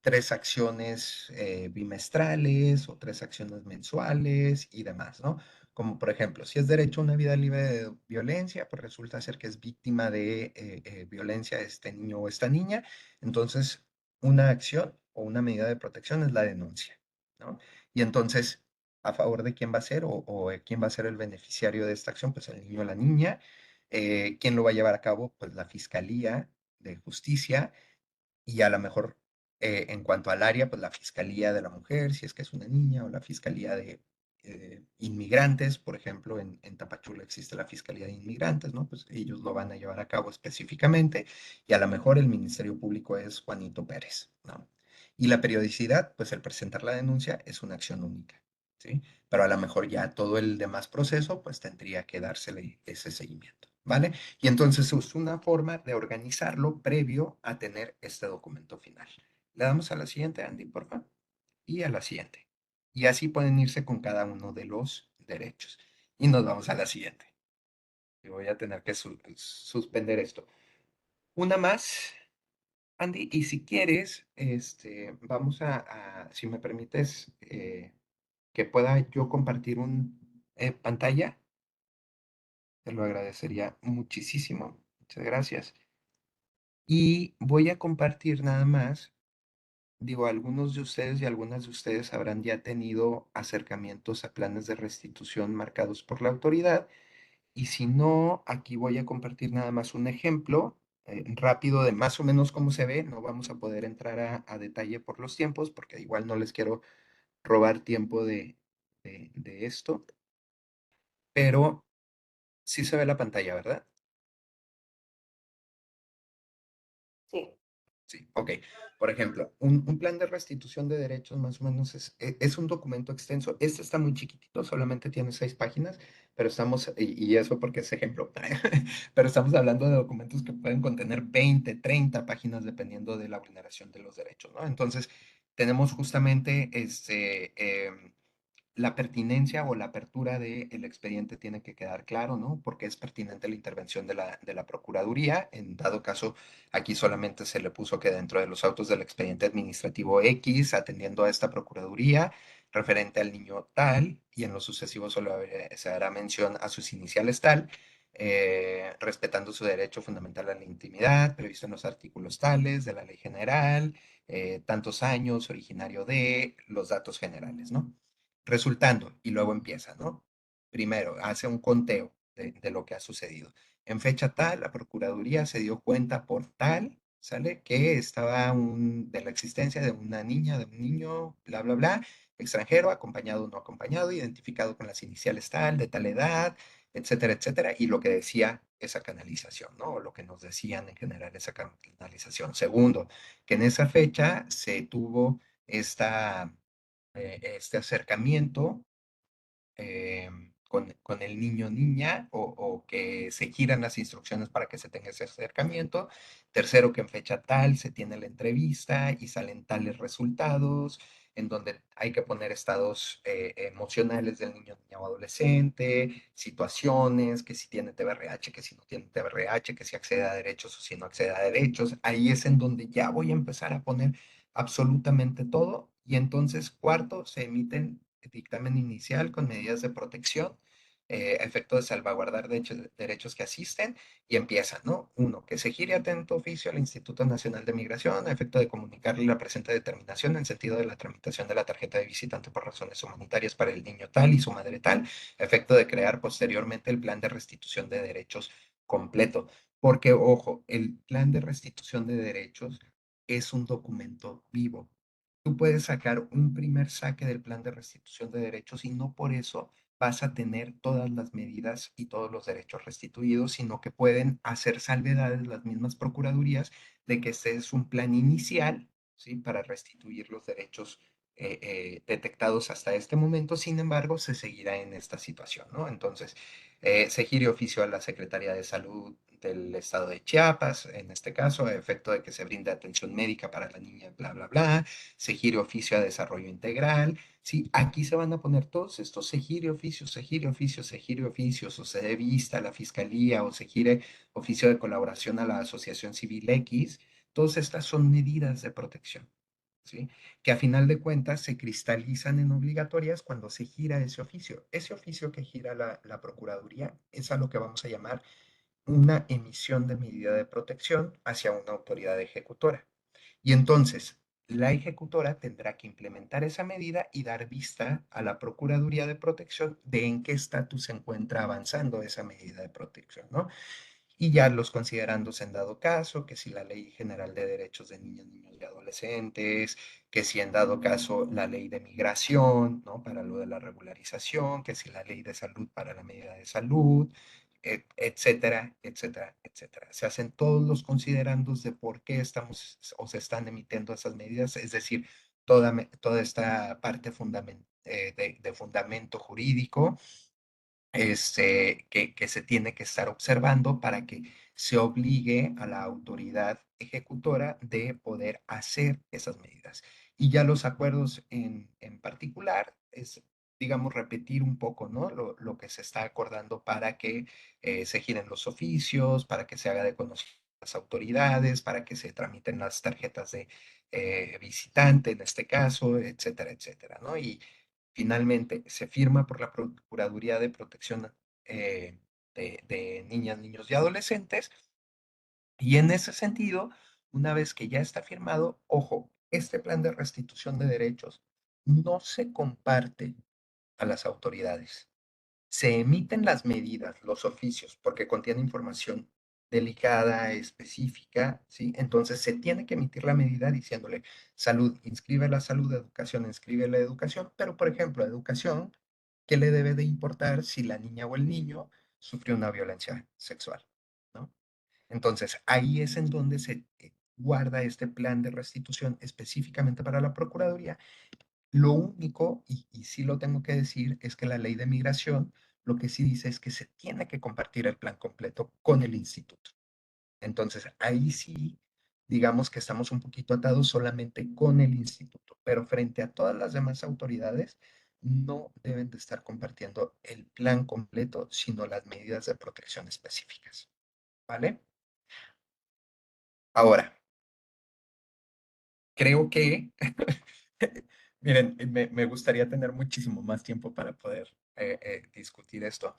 tres acciones bimestrales o tres acciones mensuales y demás, ¿no? Como por ejemplo, si es derecho a una vida libre de violencia, pues resulta ser que es víctima de violencia este niño o esta niña, entonces una acción o una medida de protección es la denuncia, ¿no? Y entonces a favor de quién va a ser o quién va a ser el beneficiario de esta acción, pues el niño o la niña. ¿Quién lo va a llevar a cabo? Pues la Fiscalía de Justicia y a lo mejor en cuanto al área, pues la Fiscalía de la Mujer, si es que es una niña, o la Fiscalía de Inmigrantes, por ejemplo, en Tapachula existe la Fiscalía de Inmigrantes, ¿no? Pues ellos lo van a llevar a cabo específicamente y a lo mejor el Ministerio Público es Juanito Pérez, ¿no? Y la periodicidad, pues el presentar la denuncia es una acción única, ¿sí? Pero a lo mejor ya todo el demás proceso, pues tendría que dársele ese seguimiento, ¿vale? Y entonces es una forma de organizarlo previo a tener este documento final. Le damos a la siguiente, Andy, por favor, y a la siguiente. Y así pueden irse con cada uno de los derechos. Y nos vamos a la siguiente. Y voy a tener que suspender esto. Una más, Andy, y si quieres, vamos si me permites, que pueda yo compartir un pantalla, te lo agradecería muchísimo. Muchas gracias. Y voy a compartir nada más, digo, algunos de ustedes y algunas de ustedes habrán ya tenido acercamientos a planes de restitución marcados por la autoridad. Y si no, aquí voy a compartir nada más un ejemplo rápido de más o menos cómo se ve. No vamos a poder entrar a detalle por los tiempos, porque igual no les quiero robar tiempo de esto, pero sí se ve la pantalla, ¿verdad? Sí. Sí, ok. Por ejemplo, un plan de restitución de derechos más o menos es un documento extenso. Este está muy chiquitito, solamente tiene 6 páginas, pero estamos, y eso porque es ejemplo, pero estamos hablando de documentos que pueden contener 20, 30 páginas dependiendo de la vulneración de los derechos, ¿no? Entonces, tenemos justamente la pertinencia o la apertura del expediente tiene que quedar claro, ¿no? Porque es pertinente la intervención de la Procuraduría. En dado caso, aquí solamente se le puso que dentro de los autos del expediente administrativo X, atendiendo a esta Procuraduría, referente al niño tal, y en lo sucesivo solo se hará mención a sus iniciales tal, respetando su derecho fundamental a la intimidad, previsto en los artículos tales de la Ley General, tantos años, originario de los datos generales, ¿no? Resultando, y luego empieza, ¿no? Primero, hace un conteo de lo que ha sucedido. En fecha tal, la Procuraduría se dio cuenta por tal, ¿sale? Que estaba de la existencia de una niña, de un niño, bla, bla, bla, extranjero, acompañado o no acompañado, identificado con las iniciales tal, de tal edad, etcétera, etcétera, y lo que decía esa canalización, ¿no? O lo que nos decían en general esa canalización. Segundo, que en esa fecha se tuvo este acercamiento con el niño o niña o que se giran las instrucciones para que se tenga ese acercamiento. Tercero, que en fecha tal se tiene la entrevista y salen tales resultados, en donde hay que poner estados emocionales del niño, niña o adolescente, situaciones, que si tiene TBRH, que si no tiene TBRH, que si accede a derechos o si no accede a derechos. Ahí es en donde ya voy a empezar a poner absolutamente todo. Y entonces, cuarto, se emiten dictamen inicial con medidas de protección, a efecto de salvaguardar derechos que asisten, y empieza, ¿no? Uno, que se gire atento oficio al Instituto Nacional de Migración a efecto de comunicarle la presente determinación en sentido de la tramitación de la tarjeta de visitante por razones humanitarias para el niño tal y su madre tal, a efecto de crear posteriormente el plan de restitución de derechos completo. Porque, ojo, el plan de restitución de derechos es un documento vivo. Tú puedes sacar un primer saque del plan de restitución de derechos y no por eso vas a tener todas las medidas y todos los derechos restituidos, sino que pueden hacer salvedades las mismas procuradurías de que este es un plan inicial, ¿sí? Para restituir los derechos detectados hasta este momento. Sin embargo, se seguirá en esta situación, ¿no? Entonces, se gire oficio a la Secretaría de Salud del Estado de Chiapas, en este caso, a efecto de que se brinde atención médica para la niña, bla, bla, bla, se gire oficio a desarrollo integral, ¿sí? Aquí se van a poner todos estos, se gire oficio, se gire oficio, se gire oficios, o se dé vista a la Fiscalía, o se gire oficio de colaboración a la Asociación Civil X, todas estas son medidas de protección. ¿Sí? Que a final de cuentas se cristalizan en obligatorias cuando se gira ese oficio. Ese oficio que gira la Procuraduría es a lo que vamos a llamar una emisión de medida de protección hacia una autoridad ejecutora. Y entonces, la ejecutora tendrá que implementar esa medida y dar vista a la Procuraduría de Protección de en qué estatus se encuentra avanzando esa medida de protección, ¿no? Y ya los considerándose en dado caso, que si la Ley General de Derechos de Niñas, Niños y Adolescentes, que si en dado caso la Ley de Migración, ¿no? Para lo de la regularización, que si la Ley de Salud para la medida de salud, etcétera, etcétera, etcétera. Se hacen todos los considerandos de por qué estamos o se están emitiendo esas medidas, es decir, toda esta parte de fundamento jurídico que se tiene que estar observando para que se obligue a la autoridad ejecutora de poder hacer esas medidas. Y ya los acuerdos en particular es, digamos, repetir un poco, ¿no? Lo que se está acordando para que se giren los oficios, para que se haga de conocer las autoridades, para que se tramiten las tarjetas de visitante en este caso, etcétera, etcétera, ¿no? Y finalmente, se firma por la Procuraduría de Protección de Niñas, Niños y Adolescentes. Y en ese sentido, una vez que ya está firmado, ojo, este plan de restitución de derechos no se comparte a las autoridades. Se emiten las medidas, los oficios, porque contiene información delicada, específica, ¿sí? Entonces se tiene que emitir la medida diciéndole, salud, inscribe la salud, educación, inscribe la educación, pero por ejemplo, educación, ¿qué le debe de importar si la niña o el niño sufrió una violencia sexual, ¿no? Entonces ahí es en donde se guarda este plan de restitución específicamente para la Procuraduría. Lo único, y sí lo tengo que decir, es que la ley de migración lo que sí dice es que se tiene que compartir el plan completo con el instituto. Entonces, ahí sí, digamos que estamos un poquito atados solamente con el instituto, pero frente a todas las demás autoridades, no deben de estar compartiendo el plan completo, sino las medidas de protección específicas. ¿Vale? Ahora, creo que, miren, me gustaría tener muchísimo más tiempo para poder discutir esto,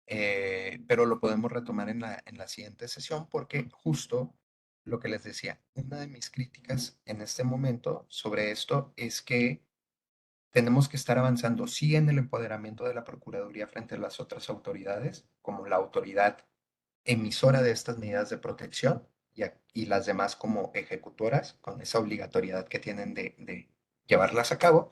pero lo podemos retomar en la siguiente sesión porque justo lo que les decía, una de mis críticas en este momento sobre esto es que tenemos que estar avanzando, sí, en el empoderamiento de la Procuraduría frente a las otras autoridades, como la autoridad emisora de estas medidas de protección y las demás como ejecutoras, con esa obligatoriedad que tienen de llevarlas a cabo,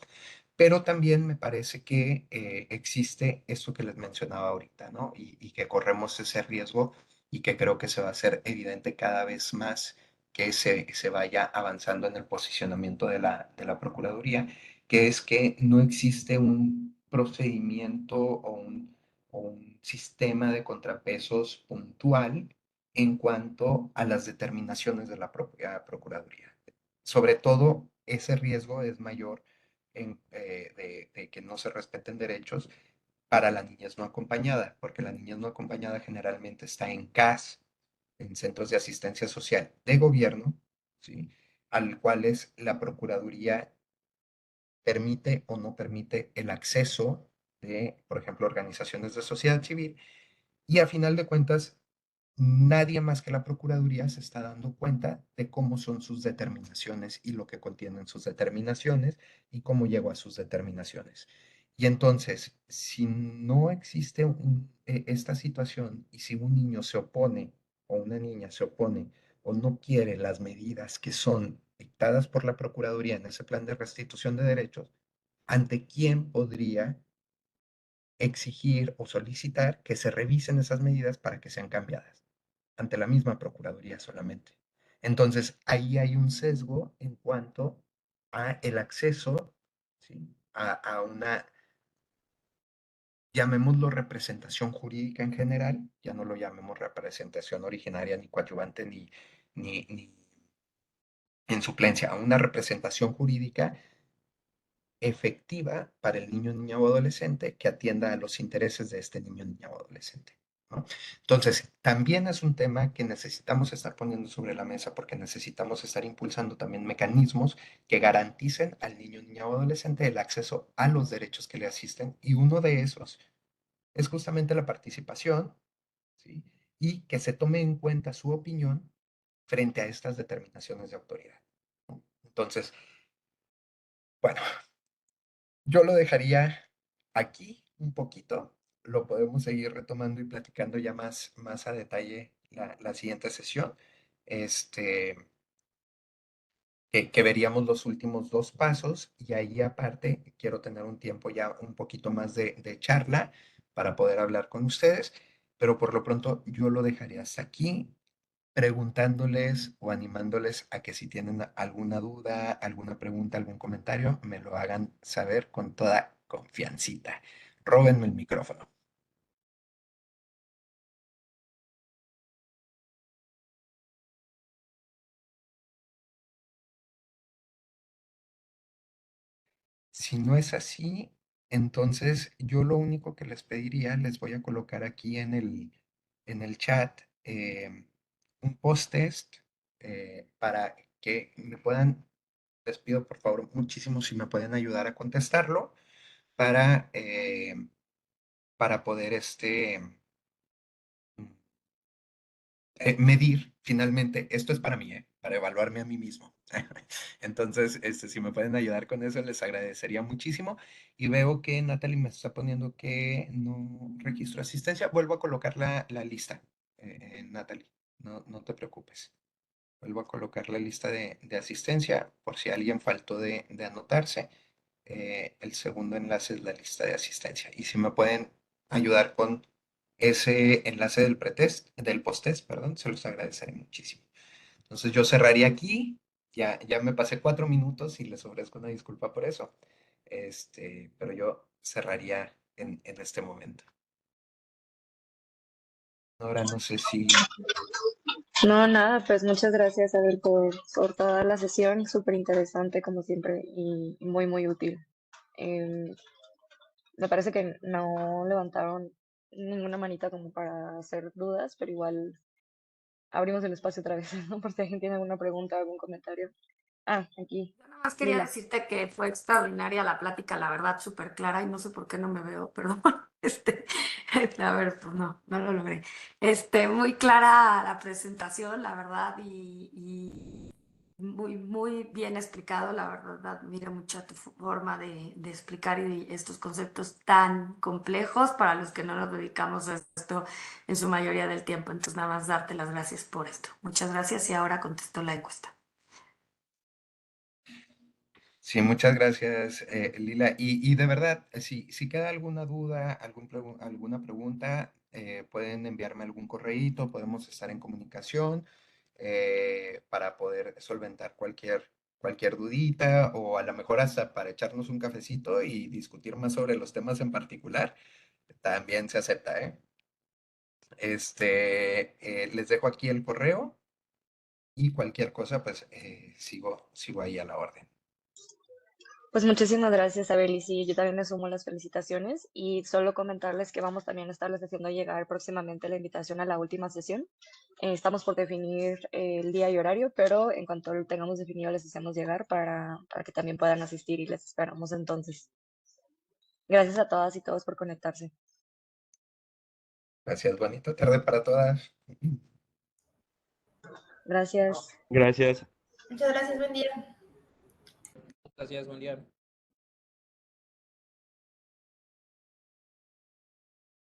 pero también me parece que existe esto que les mencionaba ahorita, ¿no? Y que corremos ese riesgo y que creo que se va a hacer evidente cada vez más que se vaya avanzando en el posicionamiento de la Procuraduría, que es que no existe un procedimiento o un sistema de contrapesos puntual en cuanto a las determinaciones de la propia Procuraduría. Sobre todo, ese riesgo es mayor de que no se respeten derechos para la niñez no acompañada, porque la niñez no acompañada generalmente está en CAS, en centros de asistencia social de gobierno, ¿sí? Al cuales la Procuraduría permite o no permite el acceso de, por ejemplo, organizaciones de sociedad civil y a final de cuentas nadie más que la Procuraduría se está dando cuenta de cómo son sus determinaciones y lo que contienen sus determinaciones y cómo llegó a sus determinaciones. Y entonces, si no existe esta situación y si un niño se opone o una niña se opone o no quiere las medidas que son dictadas por la Procuraduría en ese plan de restitución de derechos, ¿ante quién podría exigir o solicitar que se revisen esas medidas para que sean cambiadas? Ante la misma Procuraduría solamente. Entonces, ahí hay un sesgo en cuanto a el acceso, ¿sí? a una, llamémoslo representación jurídica en general, ya no lo llamemos representación originaria, ni coadyuvante, ni en suplencia, a una representación jurídica efectiva para el niño, niña o adolescente que atienda a los intereses de este niño, niña o adolescente, ¿no? Entonces, también es un tema que necesitamos estar poniendo sobre la mesa porque necesitamos estar impulsando también mecanismos que garanticen al niño, niña o adolescente el acceso a los derechos que le asisten, y uno de esos es justamente la participación, ¿sí? Y que se tome en cuenta su opinión frente a estas determinaciones de autoridad, ¿no? Entonces, bueno, yo lo dejaría aquí un poquito. Lo podemos seguir retomando y platicando ya más a detalle la siguiente sesión. Este, que veríamos los últimos dos pasos, y ahí aparte quiero tener un tiempo ya un poquito más de charla para poder hablar con ustedes, pero por lo pronto yo lo dejaré hasta aquí, preguntándoles o animándoles a que si tienen alguna duda, alguna pregunta, algún comentario, me lo hagan saber con toda confiancita. Róbenme el micrófono. Si no es así, entonces yo lo único que les pediría, les voy a colocar aquí en el chat un post-test para que me puedan, les pido por favor muchísimo si me pueden ayudar a contestarlo para, para poder medir finalmente, esto es para mí, para evaluarme a mí mismo. Entonces, si me pueden ayudar con eso, les agradecería muchísimo. Y veo que Natalie me está poniendo que no registro asistencia. Vuelvo a colocar la lista, Natalie, no te preocupes. Vuelvo a colocar la lista de asistencia por si alguien faltó de anotarse. El segundo enlace es la lista de asistencia. Y si me pueden ayudar con ese enlace del pretest, del post-test, perdón, se los agradeceré muchísimo. Entonces yo cerraría aquí. Ya me pasé 4 minutos y les ofrezco una disculpa por eso. Pero yo cerraría en este momento. Ahora no sé si... No, nada, pues muchas gracias, Abel, por toda la sesión, súper interesante como siempre y muy, muy útil. Em, Me parece que no levantaron ninguna manita como para hacer dudas, pero igual abrimos el espacio otra vez, ¿no? Por si alguien tiene alguna pregunta, algún comentario. Ah, aquí, Yo nada más quería Lila. decirte que fue extraordinaria la plática, la verdad, súper clara, y no sé por qué no me veo, perdón. Este, a ver, pues no lo logré. Muy clara la presentación, la verdad, y muy, muy bien explicado, la verdad, admiro mucho tu forma de explicar y estos conceptos tan complejos para los que no nos dedicamos a esto en su mayoría del tiempo. Entonces, nada más darte las gracias por esto. Muchas gracias y ahora contesto la encuesta. Sí, muchas gracias, Lila. Y de verdad, si queda alguna duda, alguna pregunta, pueden enviarme algún correíto, podemos estar en comunicación para poder solventar cualquier dudita, o a lo mejor hasta para echarnos un cafecito y discutir más sobre los temas en particular. También se acepta, ¿eh? Les dejo aquí el correo y cualquier cosa, pues sigo ahí a la orden. Pues muchísimas gracias, Abel, y sí, yo también me sumo a las felicitaciones y solo comentarles que vamos también a estarles haciendo llegar próximamente la invitación a la última sesión. Estamos por definir el día y horario, pero en cuanto lo tengamos definido les hacemos llegar para que también puedan asistir y les esperamos entonces. Gracias a todas y todos por conectarse. Gracias, bonita tarde para todas. Gracias. Gracias. Muchas gracias, buen día. Gracias, buen día.